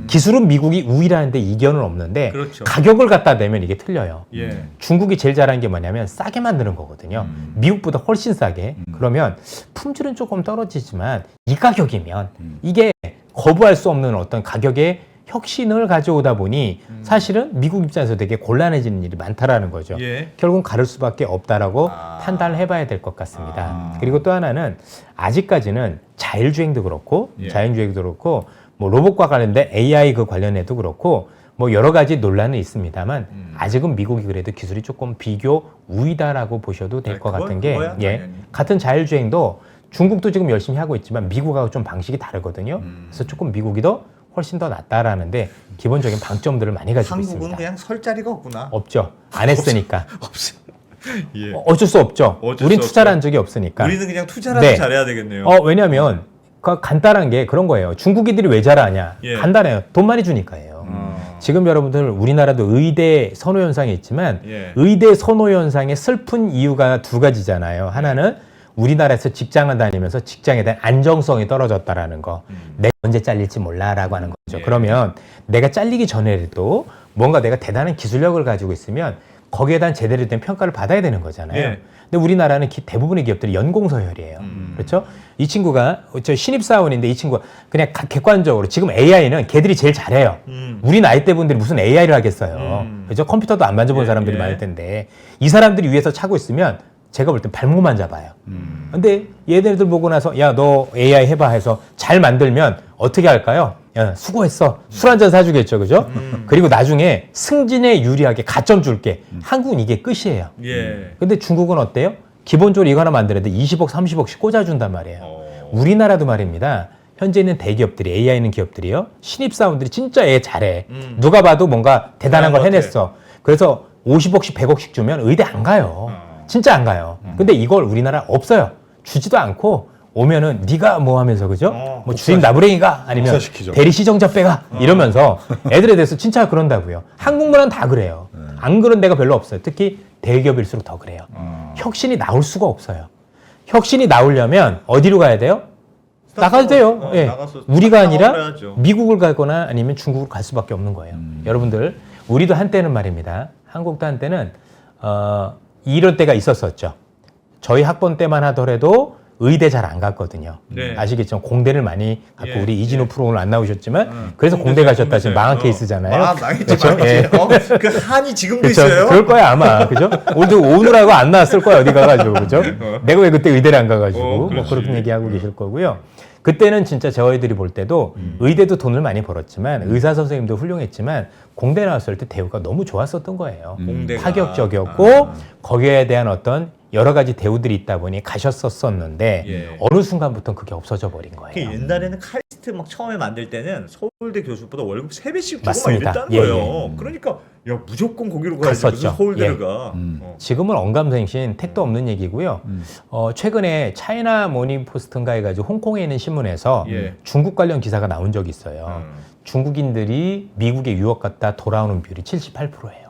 기술은 미국이 우위라는데 이견은 없는데 그렇죠. 가격을 갖다 대면 이게 틀려요. 예. 중국이 제일 잘하는 게 뭐냐면 싸게 만드는 거거든요. 미국보다 훨씬 싸게. 그러면 품질은 조금 떨어지지만 이 가격이면 이게 거부할 수 없는 어떤 가격의 혁신을 가져오다 보니 사실은 미국 입장에서 되게 곤란해지는 일이 많다라는 거죠. 예. 결국은 가를 수밖에 없다라고 판단을 해봐야 될 것 같습니다. 그리고 또 하나는 아직까지는 자율주행도 그렇고 예. 자율주행도 그렇고 뭐 로봇과 관련된 AI 그 관련해도 그렇고 뭐 여러 가지 논란은 있습니다만 아직은 미국이 그래도 기술이 조금 비교 우위다라고 보셔도 될 것 같은 게 같은 자율주행도 중국도 지금 열심히 하고 있지만 미국하고 좀 방식이 다르거든요. 그래서 조금 미국이 더 훨씬 더 낫다라는데 기본적인 방점들을 많이 가지고 한국은 있습니다. 그냥 설 자리가 없구나. 없죠. 안 했으니까. 없어. 예. 어쩔 수 없죠. 어쩔 우린 수 투자를 없죠. 한 적이 없으니까. 우리는 그냥 투자라도 네. 잘해야 되겠네요. 왜냐하면 간단한 게 그런 거예요. 중국인들이 왜 잘하냐? 예. 간단해요. 돈 많이 주니까예요. 지금 여러분들 우리나라도 의대 선호 현상이 있지만 예. 의대 선호 현상의 슬픈 이유가 두 가지잖아요. 하나는 우리나라에서 직장을 다니면서 직장에 대한 안정성이 떨어졌다라는 거. 내가 언제 잘릴지 몰라라고 하는 거죠. 예. 그러면 내가 잘리기 전에라도 뭔가 내가 대단한 기술력을 가지고 있으면 거기에 대한 제대로 된 평가를 받아야 되는 거잖아요. 예. 근데 우리나라는 대부분의 기업들이 연공서열이에요. 그렇죠? 이 친구가 저 신입사원인데 이 친구가 그냥 객관적으로 지금 AI는 걔들이 제일 잘해요. 우리 나이 때 분들이 무슨 AI를 하겠어요. 그렇죠? 컴퓨터도 안 만져본 예, 사람들이 예. 많을 텐데 이 사람들이 위에서 차고 있으면 제가 볼 땐 발목만 잡아요. 근데 얘네들 보고 나서 야, 너 AI 해봐 해서 잘 만들면 어떻게 할까요? 야, 수고했어. 술 한잔 사주겠죠. 그죠? 그리고 나중에 승진에 유리하게 가점 줄게. 한국은 이게 끝이에요. 예. 근데 중국은 어때요? 기본적으로 이거 하나 만드는데 20억, 30억씩 꽂아준단 말이에요. 우리나라도 말입니다. 현재 있는 대기업들이, AI 있는 기업들이요. 신입사원들이 진짜 애 잘해. 누가 봐도 뭔가 대단한 걸 잘한 것 해냈어. 그래서 50억씩, 100억씩 주면 의대 안 가요. 진짜 안 가요. 근데 이걸 우리나라 없어요. 주지도 않고 오면은 네가 뭐 하면서 그죠? 뭐 주임 나부랭이가 아니면 복사시키죠. 대리 시정자 빼가 이러면서 애들에 대해서 진짜 그런다고요. 한국 문화는 다 그래요. 안 그런 데가 별로 없어요. 특히 대기업일수록 더 그래요. 혁신이 나올 수가 없어요. 혁신이 나오려면 어디로 가야 돼요? 나가야 돼요. 예. 나가서 우리가 아니라 해야죠. 미국을 가거나 아니면 중국을 갈 수밖에 없는 거예요. 여러분들, 우리도 한때는 말입니다. 한국도 한때는 이런 때가 있었었죠. 저희 학번 때만 하더라도 의대 잘 안 갔거든요. 네. 아시겠죠? 공대를 많이 갖고 예, 우리 이진호 예. 프로 오늘 안 나오셨지만 그래서 공대 가셨다 지금 망한 케이스잖아요. 망했죠. 그렇죠? 예. 그 한이 지금도 그렇죠. 있어요. 그럴 거야 아마. 그죠? 오늘하고 안 나왔을 거야 어디 가가지고 그죠? 내가 왜 그때 의대를 안 가가지고 뭐 그렇지. 그렇게 얘기하고 계실 거고요. 그때는 진짜 저희들이 볼 때도 의대도 돈을 많이 벌었지만 의사 선생님도 훌륭했지만 공대 나왔을 때 대우가 너무 좋았었던 거예요. 공대가. 파격적이었고 거기에 대한 어떤 여러 가지 대우들이 있다 보니 가셨었었는데 예. 어느 순간부터 그게 없어져 버린 그 거예요. 옛날에는 카이스트 막 처음에 만들 때는 서울대 교수보다 월급 3배씩 주고 막 맞습니다. 이랬다는 예, 거예요. 그러니까 야 무조건 거기로 가야지. 갔었죠. 무슨 서울대를 예. 가. 지금은 언감생신 택도 없는 얘기고요. 최근에 차이나 모닝 포스트인가 해가지고 홍콩에 있는 신문에서 예. 중국 관련 기사가 나온 적이 있어요. 중국인들이 미국에 유학 갔다 돌아오는 비율이 78%예요.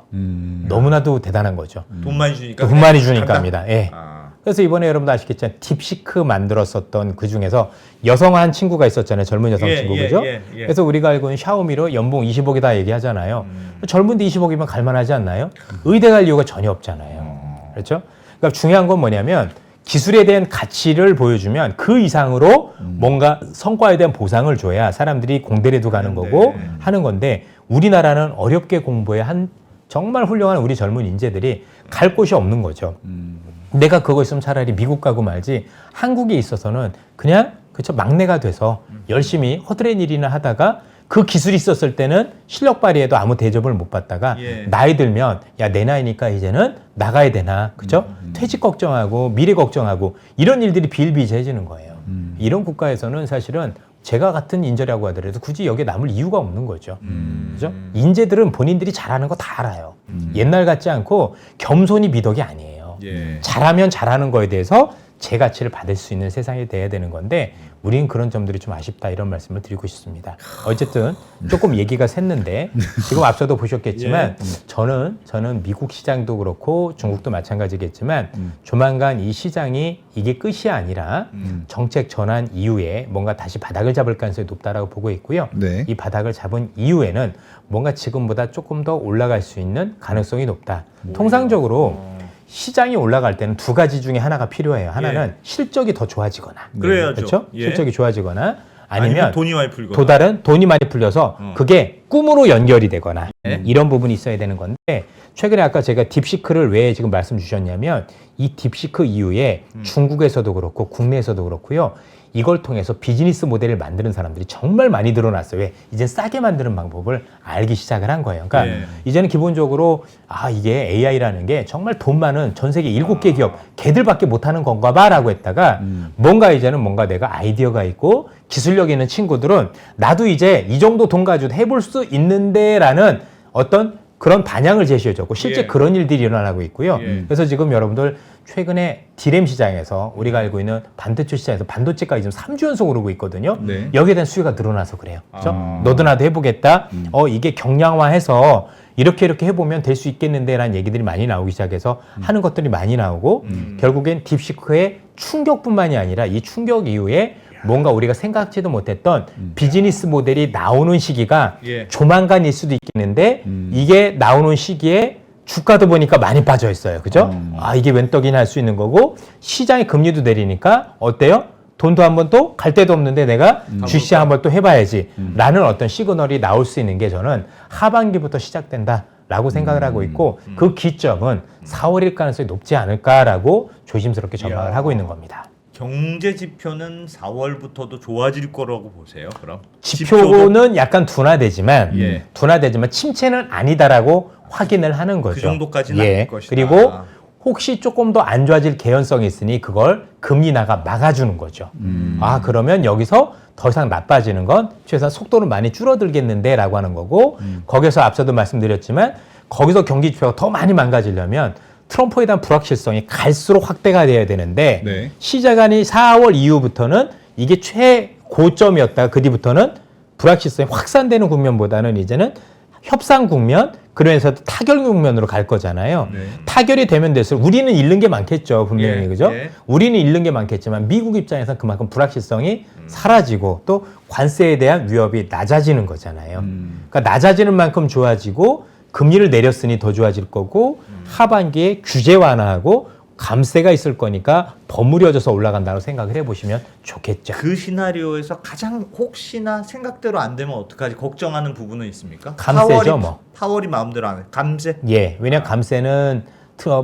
너무나도 대단한 거죠. 돈 많이 주니까. 돈 많이 주니까 합니다. 예. 아. 그래서 이번에 여러분도 아시겠지만 딥시크 만들었었던 그 중에서 여성 한 친구가 있었잖아요. 젊은 여성 예, 친구 예, 그죠? 예, 예. 그래서 우리가 알고 있는 샤오미로 연봉 20억이다 얘기하잖아요. 젊은데 20억이면 갈만하지 않나요? 의대 갈 이유가 전혀 없잖아요. 그렇죠? 그러니까 중요한 건 뭐냐면 기술에 대한 가치를 보여주면 그 이상으로 뭔가 성과에 대한 보상을 줘야 사람들이 공대라도 가는 거고 하는 건데 우리나라는 어렵게 공부해 한 정말 훌륭한 우리 젊은 인재들이 갈 곳이 없는 거죠. 내가 그거 있으면 차라리 미국 가고 말지 한국에 있어서는 그냥 그쵸 막내가 돼서 열심히 허드렛 일이나 하다가 그 기술이 있었을 때는 실력 발휘에도 아무 대접을 못 받다가 예. 나이 들면 야 내 나이니까 이제는 나가야 되나 그죠? 퇴직 걱정하고 미래 걱정하고 이런 일들이 비일비재해지는 거예요. 이런 국가에서는 사실은 제가 같은 인재라고 하더라도 굳이 여기에 남을 이유가 없는 거죠. 그죠? 인재들은 본인들이 잘하는 거 다 알아요. 옛날 같지 않고 겸손이 미덕이 아니에요. 예. 잘하면 잘하는 거에 대해서 제 가치를 받을 수 있는 세상이 돼야 되는 건데 우린 그런 점들이 좀 아쉽다 이런 말씀을 드리고 싶습니다. 어쨌든 조금 얘기가 샜는데 지금 앞서도 보셨겠지만 저는 미국 시장도 그렇고 중국도 마찬가지겠지만 조만간 이 시장이 이게 끝이 아니라 정책 전환 이후에 뭔가 다시 바닥을 잡을 가능성이 높다라고 보고 있고요. 네. 이 바닥을 잡은 이후에는 뭔가 지금보다 조금 더 올라갈 수 있는 가능성이 높다. 통상적으로 시장이 올라갈 때는 두 가지 중에 하나가 필요해요. 하나는 실적이 더 좋아지거나, 그래야죠. 그렇죠? 예. 실적이 좋아지거나, 아니면 돈이 많이 풀거나. 도달은 돈이 많이 풀려서 그게 꿈으로 연결이 되거나 네. 이런 부분이 있어야 되는 건데 최근에 아까 제가 딥시크를 왜 지금 말씀 주셨냐면 이 딥시크 이후에 중국에서도 그렇고 국내에서도 그렇고요. 이걸 통해서 비즈니스 모델을 만드는 사람들이 정말 많이 늘어났어요. 왜? 이제 싸게 만드는 방법을 알기 시작을 한 거예요. 그러니까 예. 이제는 기본적으로 이게 AI라는 게 정말 돈 많은 전 세계 7개 기업 걔들밖에 못하는 건가 봐라고 했다가 뭔가 이제는 뭔가 내가 아이디어가 있고 기술력 있는 친구들은 나도 이제 이 정도 돈 가지고 해볼 수 있는데라는 어떤 그런 반향을 제시해줬고 실제 예. 그런 일들이 일어나고 있고요. 예. 그래서 지금 여러분들 최근에 디램 시장에서 우리가 알고 있는 반도체 시장에서 반도체가 지금 3주 연속 오르고 있거든요. 네. 여기에 대한 수요가 늘어나서 그래요. 그렇죠? 아. 너도 나도 해보겠다. 이게 경량화해서 이렇게 해보면 될 수 있겠는데라는 얘기들이 많이 나오기 시작해서 하는 것들이 많이 나오고 결국엔 딥시크의 충격뿐만이 아니라 이 충격 이후에 뭔가 우리가 생각지도 못했던 비즈니스 모델이 나오는 시기가 예. 조만간일 수도 있겠는데 이게 나오는 시기에 주가도 보니까 많이 빠져 있어요. 그죠? 이게 웬 떡이나 할 수 있는 거고 시장의 금리도 내리니까 어때요? 돈도 한 번 또 갈 데도 없는데 내가 주식 한번 또 해봐야지 라는 어떤 시그널이 나올 수 있는 게 저는 하반기부터 시작된다라고 생각을 하고 있고 그 기점은 4월일 가능성이 높지 않을까라고 조심스럽게 전망을 이야. 하고 있는 겁니다. 경제 지표는 4월부터도 좋아질 거라고 보세요. 그럼 지표는 약간 둔화되지만 예. 침체는 아니다라고 확인을 하는 거죠. 그 정도까지는 아닐 것이다. 그리고 혹시 조금 더 안 좋아질 개연성이 있으니 그걸 금리 인하가 막아주는 거죠. 그러면 여기서 더 이상 나빠지는 건 최소한 속도는 많이 줄어들겠는데라고 하는 거고 거기서 앞서도 말씀드렸지만 거기서 경기 지표가 더 많이 망가지려면 트럼프에 대한 불확실성이 갈수록 확대가 돼야 되는데 네. 시작한이 4월 이후부터는 이게 최고점이었다가 그 뒤부터는 불확실성이 확산되는 국면보다는 이제는 협상 국면 그러면서 타결 국면으로 갈 거잖아요. 네. 타결이 되면 될수록 우리는 잃는 게 많겠죠. 분명히. 예, 그죠? 예. 우리는 잃는 게 많겠지만 미국 입장에서는 그만큼 불확실성이 사라지고 또 관세에 대한 위협이 낮아지는 거잖아요. 그러니까 낮아지는 만큼 좋아지고 금리를 내렸으니 더 좋아질 거고 하반기에 규제 완화하고 감세가 있을 거니까 버무려져서 올라간다고 생각을 해보시면 좋겠죠. 그 시나리오에서 가장 혹시나 생각대로 안 되면 어떡하지 걱정하는 부분은 있습니까? 감세죠, 뭐. 파월이 마음대로 안 해. 감세? 예, 왜냐 감세는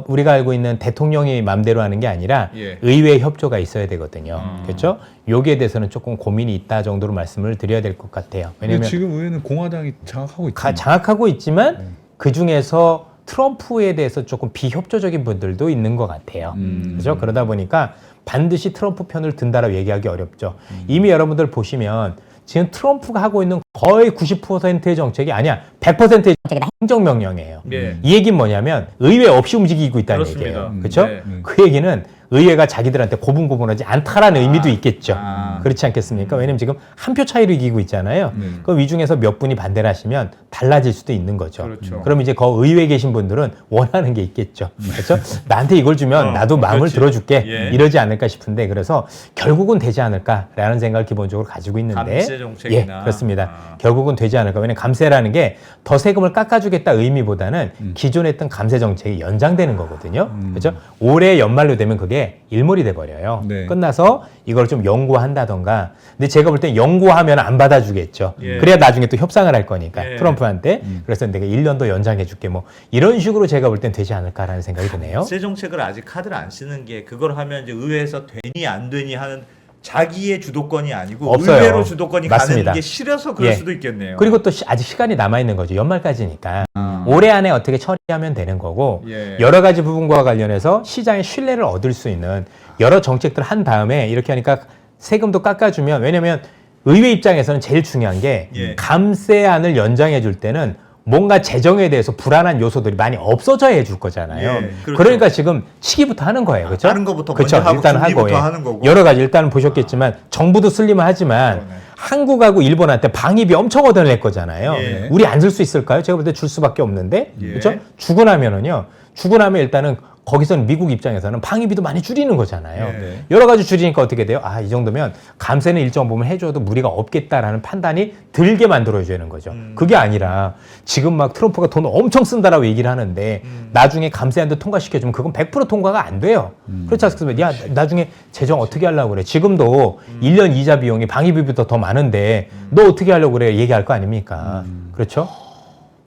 우리가 알고 있는 대통령이 마음대로 하는 게 아니라 예. 의회 협조가 있어야 되거든요. 그렇죠? 여기에 대해서는 조금 고민이 있다 정도로 말씀을 드려야 될 것 같아요. 근데 왜냐하면 지금 의회는 공화당이 장악하고 있죠. 장악하고 있지만 그 중에서 트럼프에 대해서 조금 비협조적인 분들도 있는 것 같아요. 그렇죠? 그러다 보니까 반드시 트럼프 편을 든다라고 얘기하기 어렵죠. 이미 여러분들 보시면 지금 트럼프가 하고 있는 거의 90%의 정책이 아니야. 100%의 정책이 다 행정명령이에요. 예. 이 얘기는 뭐냐면 의회 없이 움직이고 있다는 그렇습니다. 얘기예요. 그렇죠? 네. 그 얘기는 의회가 자기들한테 고분고분하지 않다라는 의미도 있겠죠. 그렇지 않겠습니까? 왜냐면 지금 한 표 차이로 이기고 있잖아요. 그 이 중에서 몇 분이 반대를 하시면 달라질 수도 있는 거죠. 그렇죠. 그럼 이제 그 의회에 계신 분들은 원하는 게 있겠죠. 그렇죠? 나한테 이걸 주면 나도 마음을 그렇지. 들어줄게. 예. 이러지 않을까 싶은데 그래서 결국은 되지 않을까라는 생각을 기본적으로 가지고 있는데 감세 정책이나. 예, 그렇습니다. 결국은 되지 않을까. 왜냐면 감세라는 게 더 세금을 깎아주겠다 의미보다는 기존에 했던 감세 정책이 연장되는 거거든요. 그렇죠? 올해 연말로 되면 그게 일몰이 돼버려요. 네. 끝나서 이걸 좀 연구한다던가. 근데 제가 볼 땐 연구하면 안 받아주겠죠. 예. 그래야 나중에 또 협상을 할 거니까 예. 트럼프한테. 그래서 내가 1년 더 연장해줄게. 뭐 이런 식으로 제가 볼 땐 되지 않을까라는 생각이 드네요. 감세 정책을 아직 카드를 안 쓰는 게 그걸 하면 이제 의회에서 되니 안 되니 하는 자기의 주도권이 아니고 없어요. 의회로 주도권이 맞습니다. 가는 게 싫어서 그럴 예. 수도 있겠네요. 그리고 또 아직 시간이 남아있는 거죠. 연말까지니까. 올해 안에 어떻게 처리하면 되는 거고 예. 여러 가지 부분과 관련해서 시장의 신뢰를 얻을 수 있는 여러 정책들을 한 다음에 이렇게 하니까 세금도 깎아주면 왜냐면 의회 입장에서는 제일 중요한 게 예. 감세안을 연장해 줄 때는 뭔가 재정에 대해서 불안한 요소들이 많이 없어져야 해줄 거잖아요. 예, 그렇죠. 그러니까 지금 시기부터 하는 거예요. 그렇죠? 다른 거부터 그렇죠. 먼저 하고 일단 준비부터 예. 하는 거고. 여러 가지 일단은 보셨겠지만 정부도 슬림하지만 그러네. 한국하고 일본한테 방위비 엄청 얻어낼 거잖아요. 예. 우리 안 쓸 수 있을까요? 제가 볼 때 줄 수밖에 없는데. 예. 그렇죠? 주고 나면은요. 주고 나면 일단은 거기서는 미국 입장에서는 방위비도 많이 줄이는 거잖아요. 네. 여러 가지 줄이니까 어떻게 돼요? 아, 이 정도면 감세는 일정 부분 해줘도 무리가 없겠다라는 판단이 들게 만들어주는 거죠. 그게 아니라 지금 막 트럼프가 돈 엄청 쓴다라고 얘기를 하는데 나중에 감세안도 통과시켜주면 그건 100% 통과가 안 돼요. 그렇지 않습니까? 야, 나중에 재정 어떻게 하려고 그래? 지금도 1년 이자 비용이 방위비보다 더 많은데 너 어떻게 하려고 그래? 얘기할 거 아닙니까? 그렇죠?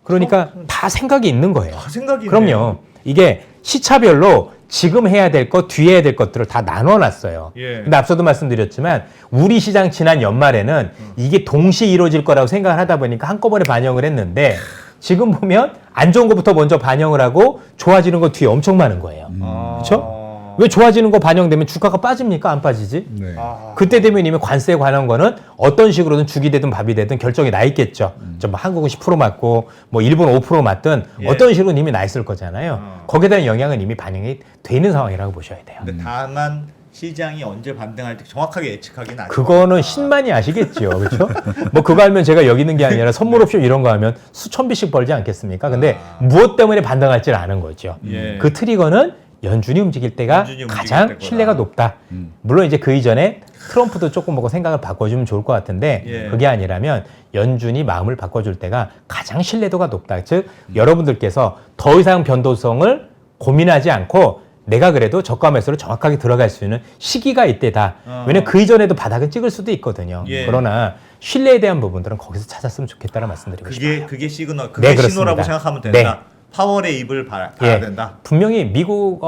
그러니까 다 생각이 있는 거예요. 다 생각이 그럼요. 이게 시차별로 지금 해야 될 것, 뒤에 해야 될 것들을 다 나눠놨어요. 예. 근데 앞서도 말씀드렸지만 우리 시장 지난 연말에는 이게 동시에 이루어질 거라고 생각을 하다 보니까 한꺼번에 반영을 했는데 지금 보면 안 좋은 것부터 먼저 반영을 하고 좋아지는 거 뒤에 엄청 많은 거예요. 그렇죠? 왜 좋아지는 거 반영되면 주가가 빠집니까? 안 빠지지? 네. 그때 되면 이미 관세에 관한 거는 어떤 식으로든 죽이 되든 밥이 되든 결정이 나 있겠죠. 좀 한국은 10% 맞고 뭐 일본 5% 맞든 예. 어떤 식으로는 이미 나 있을 거잖아요. 거기에 대한 영향은 이미 반영이 되는 상황이라고 보셔야 돼요. 근데 다만 시장이 언제 반등할지 정확하게 예측하기는 아직 그거는 어렵다. 신만이 아시겠죠. 그렇죠? 뭐 그거 알면 제가 여기 있는 게 아니라 선물 옵션 이런 거 하면 수천 비씩 벌지 않겠습니까? 근데 무엇 때문에 반등할지를 아는 거죠. 예. 그 트리거는 연준이 움직일 때가 연준이 움직일 가장 때구나. 신뢰가 높다. 물론 이제 그 이전에 트럼프도 조금 보고 생각을 바꿔주면 좋을 것 같은데 예. 그게 아니라면 연준이 마음을 바꿔줄 때가 가장 신뢰도가 높다. 즉 여러분들께서 더 이상 변동성을 고민하지 않고 내가 그래도 저가 매수로 정확하게 들어갈 수 있는 시기가 이때다. 왜냐면 그 이전에도 바닥은 찍을 수도 있거든요. 예. 그러나 신뢰에 대한 부분들은 거기서 찾았으면 좋겠다는 말씀드리고 싶어요. 그게 시그널, 그게 네, 그렇습니다. 신호라고 생각하면 된다. 파월의 입을 봐야 된다. 분명히 미국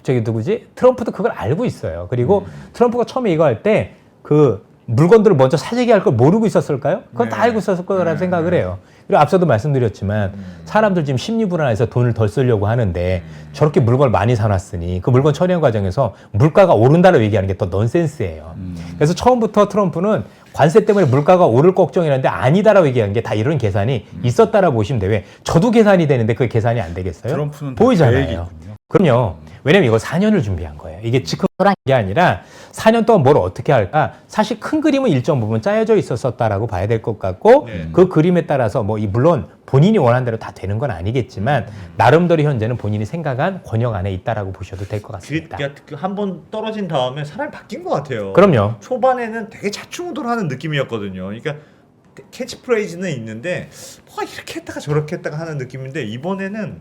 저기 누구지 트럼프도 그걸 알고 있어요. 그리고 트럼프가 처음에 이거 할 때 그 물건들을 먼저 사재기 할 걸 모르고 있었을까요? 그건 다 네. 알고 있었을 거라는 생각을 해요. 그리고 앞서도 말씀드렸지만 사람들 지금 심리 불안해서 돈을 덜 쓰려고 하는데 저렇게 물건을 많이 사놨으니 그 물건 처리하는 과정에서 물가가 오른다고 얘기하는 게 또 넌센스예요. 그래서 처음부터 트럼프는 관세 때문에 물가가 오를 걱정이라는데 아니다라고 얘기하는 게 다 이런 계산이 있었다라고 보시면 돼요. 왜? 저도 계산이 되는데 그게 계산이 안 되겠어요? 트럼프는 다 계획이 보이잖아요. 있군요. 그럼요. 왜냐면 이거 4년을 준비한 거예요. 이게 즉흥 게 아니라 4년 동안 뭘 어떻게 할까? 사실 큰 그림은 일정 부분 짜여져 있었다라고 봐야 될 것 같고 네. 그 그림에 따라서 뭐 물론 본인이 원하는 대로 다 되는 건 아니겠지만 나름대로 현재는 본인이 생각한 권역 안에 있다라고 보셔도 될 것 같습니다. 한번 떨어진 다음에 사람이 바뀐 것 같아요. 그럼요. 초반에는 되게 좌충우돌하는 느낌이었거든요. 그러니까 캐치프레이즈는 있는데 뭐 이렇게 했다가 저렇게 했다가 하는 느낌인데 이번에는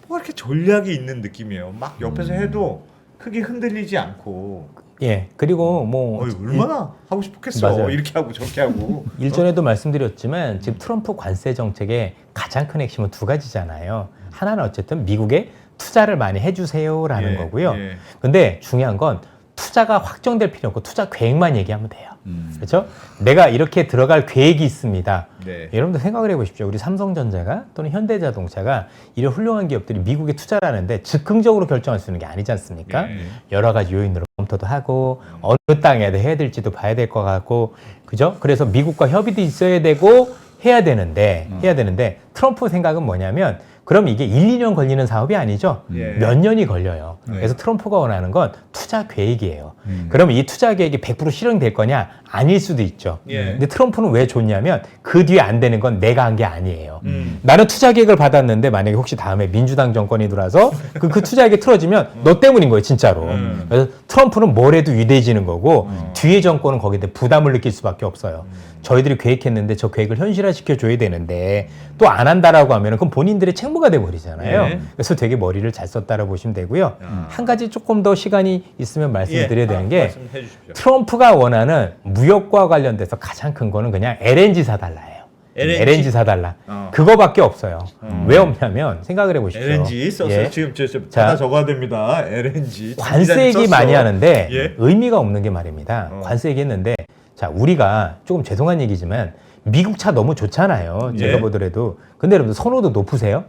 뭐 이렇게 전략이 있는 느낌이에요. 막 옆에서 해도 크게 흔들리지 않고 예. 그리고 뭐 얼마나 하고 싶었겠어. 맞아요. 이렇게 하고 저렇게 하고. 일전에도 말씀드렸지만 지금 트럼프 관세 정책의 가장 큰 핵심은 두 가지잖아요. 하나는 어쨌든 미국에 투자를 많이 해주세요라는 예, 거고요. 예. 근데 중요한 건 투자가 확정될 필요 없고 투자 계획만 얘기하면 돼요. 그렇죠? 내가 이렇게 들어갈 계획이 있습니다. 네. 여러분들 생각을 해보십시오. 우리 삼성전자가 또는 현대자동차가 이런 훌륭한 기업들이 미국에 투자를 하는데 즉흥적으로 결정할 수 있는 게 아니지 않습니까? 예. 여러 가지 요인으로 검토도 하고 어느 땅에 해야 될지도 봐야 될 것 같고 그죠? 그래서 미국과 협의도 있어야 되고 해야 되는데 트럼프 생각은 뭐냐면 그럼 이게 1, 2년 걸리는 사업이 아니죠. 예. 몇 년이 걸려요. 네. 그래서 트럼프가 원하는 건 투자 계획이에요. 그럼 이 투자 계획이 100% 실행될 거냐? 아닐 수도 있죠. 예. 근데 트럼프는 왜 좋냐면 그 뒤에 안 되는 건 내가 한 게 아니에요. 음. 나는 투자 계획을 받았는데 만약에 혹시 다음에 민주당 정권이 들어와서 그 투자 계획이 틀어지면 너 때문인 거예요, 진짜로. 그래서 트럼프는 뭘 해도 위대해지는 거고 뒤에 정권은 거기에 대해 부담을 느낄 수밖에 없어요. 저희들이 계획했는데 저 계획을 현실화시켜 줘야 되는데 또 안 한다라고 하면은 그건 본인들의 책무가 돼 버리잖아요. 예. 그래서 되게 머리를 잘 썼다라고 보시면 되고요. 아. 한 가지 조금 더 시간이 있으면 말씀드려야 되는 게 말씀해 주십시오. 트럼프가 원하는 무역과 관련돼서 가장 큰 거는 그냥 LNG 사달라예요. LNG 사달라. 그거밖에 없어요. 왜 없냐면 생각을 해보십시오. LNG 썼어요. 예. 지금 저 자, 받아 적어야 됩니다. LNG. 관세 얘기 많이 하는데 예. 의미가 없는 게 말입니다. 관세 얘기 했는데 자 우리가 조금 죄송한 얘기지만 미국 차 너무 좋잖아요. 제가 예. 보더라도. 근데 여러분들 선호도 높으세요?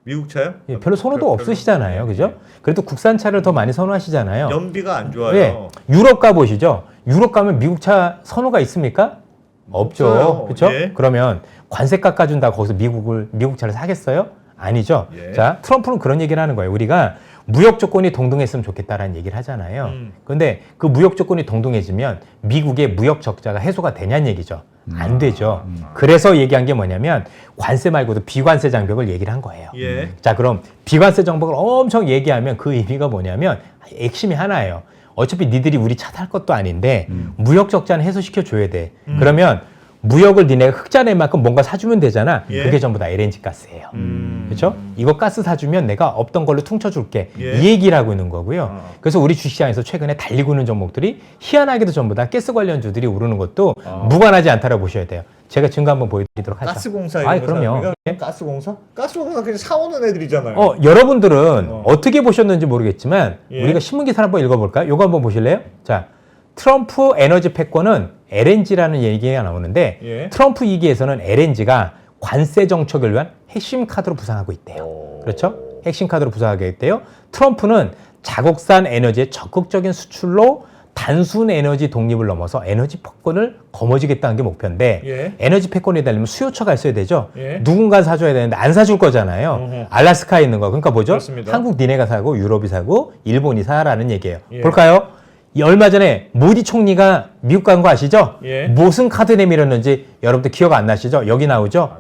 미국 차요? 예, 별로 선호도 없으시잖아요. 그죠? 그래도 국산 차를 더 많이 선호하시잖아요. 연비가 안 좋아요. 예, 유럽 가보시죠. 유럽 가면 미국 차 선호가 있습니까? 없죠. 없어요. 그렇죠? 예. 그러면 관세 깎아준다고 거기서 미국 차를 사겠어요? 아니죠. 예. 자, 트럼프는 그런 얘기를 하는 거예요. 우리가 무역 조건이 동등했으면 좋겠다라는 얘기를 하잖아요. 그런데 그 무역 조건이 동등해지면 미국의 무역 적자가 해소가 되냐는 얘기죠. 안 되죠. 그래서 얘기한 게 뭐냐면 관세 말고도 비관세 장벽을 얘기를 한 거예요. 예. 자, 그럼 비관세 장벽을 엄청 얘기하면 그 의미가 뭐냐면 핵심이 하나예요. 어차피 니들이 우리 차 살 것도 아닌데 무역 적자는 해소시켜 줘야 돼. 그러면 무역을 니네가 흑자 낼 만큼 뭔가 사주면 되잖아. 예. 그게 전부 다 LNG 가스예요. 그렇죠? 이거 가스 사주면 내가 없던 걸로 퉁쳐줄게. 예. 이 얘기를 하고 있는 거고요. 그래서 우리 주시장에서 최근에 달리고 있는 종목들이 희한하게도 전부 다 가스 관련주들이 오르는 것도 무관하지 않다라고 보셔야 돼요. 제가 증거 한번 보여드리도록 하죠. 가스공사 이런 아이, 거 그럼요. 사람이가 예. 가스공사? 가스공사 그냥 사오는 애들이잖아요. 여러분들은 어떻게 보셨는지 모르겠지만 예. 우리가 신문기사 한번 읽어볼까요? 요거 한번 보실래요? 자, 트럼프 에너지 패권은 LNG라는 얘기가 나오는데 예. 트럼프 2기에서는 LNG가 관세 정책을 위한 핵심 카드로 부상하고 있대요. 그렇죠? 핵심 카드로 부상하게 있대요. 트럼프는 자국산 에너지의 적극적인 수출로 단순 에너지 독립을 넘어서 에너지 패권을 거머쥐겠다는 게 목표인데 예. 에너지 패권이 되려면 수요처가 있어야 되죠. 예. 누군가 사줘야 되는데 안 사줄 거잖아요. 알라스카에 있는 거. 그러니까 뭐죠? 그렇습니다. 한국 니네가 사고 유럽이 사고 일본이 사라는 얘기예요. 예. 볼까요? 이 얼마 전에 모디 총리가 미국 간 거 아시죠? 예. 무슨 카드 내밀었는지 여러분들 기억 안 나시죠? 여기 나오죠?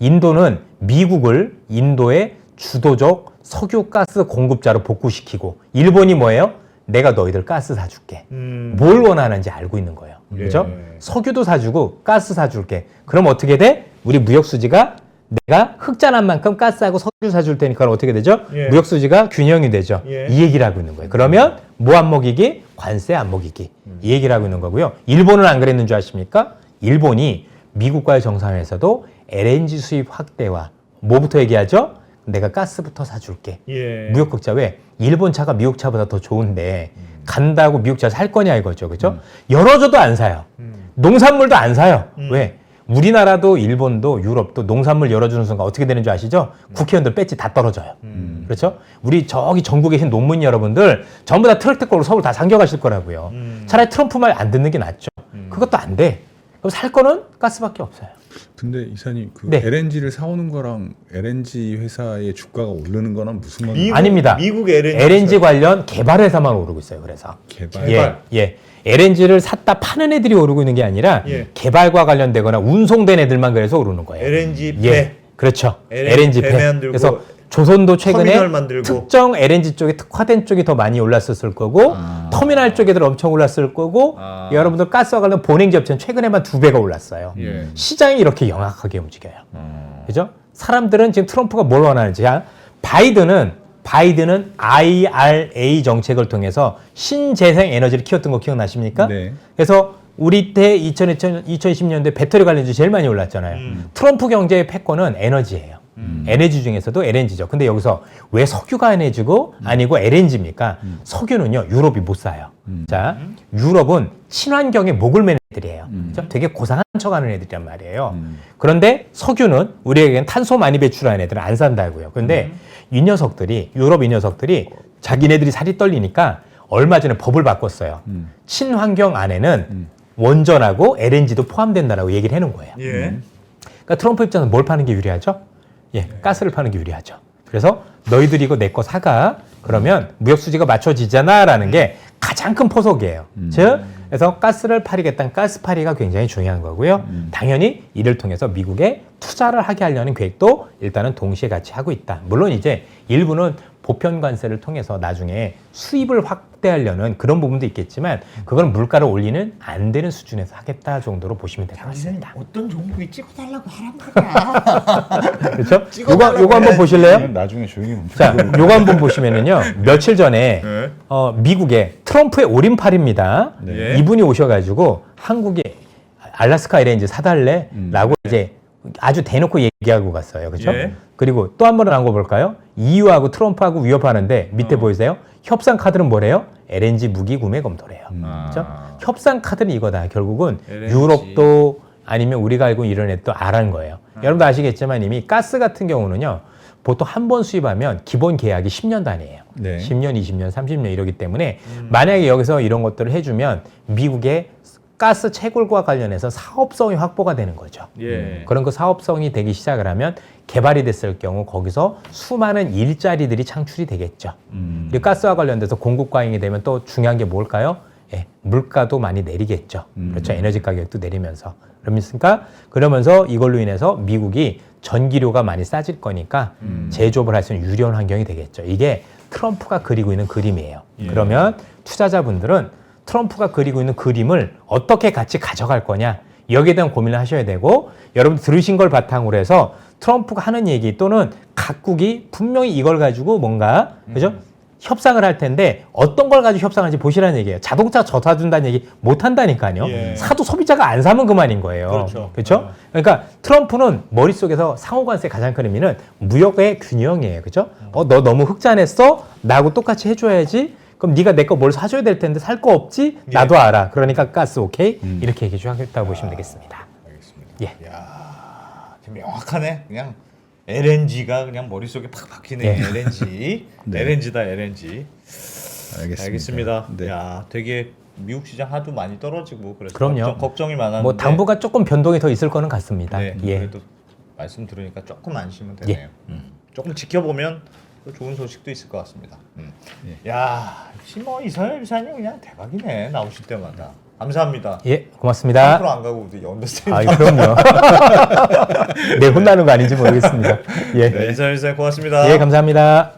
인도는 미국을 인도의 주도적 석유 가스 공급자로 복구시키고 일본이 뭐예요? 내가 너희들 가스 사줄게. 뭘 원하는지 알고 있는 거예요. 그렇죠? 예. 석유도 사주고 가스 사줄게. 그럼 어떻게 돼? 우리 무역 수지가 내가 흑자 난 만큼 가스하고 석유 사줄 테니까 어떻게 되죠? 예. 무역 수지가 균형이 되죠. 예. 이 얘기를 하고 있는 거예요. 그러면 뭐 안 먹이기? 관세 안 먹이기. 이 얘기를 하고 있는 거고요. 일본은 안 그랬는 줄 아십니까? 일본이 미국과의 정상회에서도 LNG 수입 확대와 뭐부터 얘기하죠? 내가 가스부터 사줄게. 예. 무역 극자 왜? 일본 차가 미국 차보다 더 좋은데 간다고 미국 차 살 거냐 이거죠. 그죠? 열어줘도 안 사요. 농산물도 안 사요. 왜? 우리나라도 일본도 유럽도 농산물 열어주는 순간 어떻게 되는 줄 아시죠? 국회의원들 배지 다 떨어져요. 그렇죠? 우리 저기 전국에 계신 농민 여러분들 전부 다 트럭 태권으로 서울 다 상겨가실 거라고요. 차라리 트럼프 말 안 듣는 게 낫죠. 그것도 안 돼. 그럼 살 거는 가스밖에 없어요. 근데 이사님 그 네. LNG를 사오는 거랑 LNG 회사의 주가가 오르는 거랑 무슨 관계? 아닙니다. 미국 LNG. LNG 관련 개발 회사만 오르고 있어요. 그래서 개발. 예. LNG를 샀다 파는 애들이 오르고 있는 게 아니라 예. 개발과 관련되거나 운송된 애들만 그래서 오르는 거예요. LNG 배. 예, 그렇죠. LNG 배 배. 만들고 그래서 조선도 최근에 터미널 만들고. 특정 LNG 쪽에 특화된 쪽이 더 많이 올랐었을 거고 터미널 쪽에들 엄청 올랐을 거고 여러분들 가스와 관련 본행지 업체는 최근에만 2배가 올랐어요. 예. 시장이 이렇게 영악하게 움직여요. 그죠? 사람들은 지금 트럼프가 뭘 원하는지 바이든은 IRA 정책을 통해서 신재생 에너지를 키웠던 거 기억나십니까? 네. 그래서 우리 때 2020년대 배터리 관련주 제일 많이 올랐잖아요. 트럼프 경제의 패권은 에너지예요. 에너지 중에서도 LNG죠. 근데 여기서 왜 석유가 에너지고 아니고 LNG입니까? 석유는요, 유럽이 못 사요. 자, 유럽은 친환경에 목을 매는 애들이에요. 그죠? 되게 고상한 척하는 애들이란 말이에요. 그런데 석유는 우리에게는 탄소 많이 배출하는 애들은 안 산다고요. 근데 이 녀석들이, 유럽 이 녀석들이 자기네들이 살이 떨리니까 얼마 전에 법을 바꿨어요. 친환경 안에는 원전하고 LNG도 포함된다라고 얘기를 해놓은 거예요. 예. 그러니까 트럼프 입장에서 뭘 파는 게 유리하죠? 예, 가스를 파는 게 유리하죠. 그래서 너희들이 이거 내 거 사가. 그러면 무역 수지가 맞춰지잖아라는 게 가장 큰 포석이에요. 즉, 그래서 가스를 팔이겠다는 가스팔이가 굉장히 중요한 거고요. 당연히 이를 통해서 미국에 투자를 하게 하려는 계획도 일단은 동시에 같이 하고 있다. 물론 이제 일부는 보편 관세를 통해서 나중에 수입을 확대하려는 그런 부분도 있겠지만 그건 물가를 올리는 안 되는 수준에서 하겠다 정도로 보시면 될 것 같습니다. 어떤 종목이 찍어달라고 하란 말이야. 그렇죠? 찍어달라고 요거 한번 해야지. 보실래요? 나중에 조용히 멈춰. 자, 요거 한번 보시면은요. 며칠 전에 네. 미국의 트럼프의 올인팔입니다. 네. 이분이 오셔가지고 한국에 알라스카 LNG 사달래라고 이제 아주 대놓고 얘기하고 갔어요. 그렇죠? 예. 그리고 또 한 번은 안 거 볼까요? EU하고 트럼프하고 위협하는데 밑에 보이세요? 협상 카드는 뭐래요? LNG 무기 구매 검토래요. 그렇죠? 협상 카드는 이거다. 결국은 LNG. 유럽도 아니면 우리가 알고 이런 애도 알한 거예요. 여러분도 아시겠지만 이미 가스 같은 경우는요. 보통 한 번 수입하면 기본 계약이 10년 단위예요. 네. 10년, 20년, 30년 이러기 때문에 만약에 여기서 이런 것들을 해주면 미국의 가스 채굴과 관련해서 사업성이 확보가 되는 거죠. 예. 그런 그 사업성이 되기 시작을 하면 개발이 됐을 경우 거기서 수많은 일자리들이 창출이 되겠죠. 그리고 가스와 관련돼서 공급 과잉이 되면 또 중요한 게 뭘까요? 예, 물가도 많이 내리겠죠. 그렇죠. 에너지 가격도 내리면서. 그러면서 이걸로 인해서 미국이 전기료가 많이 싸질 거니까 제조업을 할 수 있는 유리한 환경이 되겠죠. 이게 트럼프가 그리고 있는 그림이에요. 예. 그러면 투자자분들은 트럼프가 그리고 있는 그림을 어떻게 같이 가져갈 거냐 여기에 대한 고민을 하셔야 되고 여러분 들으신 걸 바탕으로 해서 트럼프가 하는 얘기 또는 각국이 분명히 이걸 가지고 뭔가 그죠? 협상을 할 텐데 어떤 걸 가지고 협상하는지 보시라는 얘기예요. 자동차 저 사준다는 얘기 못 한다니까요. 예. 사도 소비자가 안 사면 그만인 거예요. 그렇죠. 그렇죠? 그러니까 트럼프는 머릿속에서 상호관세 가장 큰 의미는 무역의 균형이에요. 그렇죠? 너 너무 흑자냈어? 나하고 똑같이 해줘야지. 그럼 네가 내 거 뭘 사줘야 될 텐데 살 거 없지? 나도 알아. 그러니까 가스 오케이? 이렇게 얘기해 주겠다고 보시면 되겠습니다. 알겠습니다. 예. 야, 좀 명확하네. 그냥 LNG가 그냥 머릿속에 팍 박히네. 예. LNG. 네. LNG다 LNG. 알겠습니다. 알겠습니다. 네. 야, 되게 미국 시장 하도 많이 떨어지고 그래서 그럼요. 걱정이 많았는데 뭐 당분간 조금 변동이 더 있을 거는 같습니다. 네, 예. 그래도 말씀 들으니까 조금 안심은 되네요. 조금 지켜보면 또 좋은 소식도 있을 것 같습니다. 야, 역시 뭐 이서열 이사님 그냥 대박이네. 나오실 때마다. 감사합니다. 예, 고맙습니다. 앞으로 안 가고 우리 언더스탠드. 아, 그럼요. 내 혼나는 거 아닌지 모르겠습니다. 예. 네, 이서열 이사님 고맙습니다. 예, 감사합니다.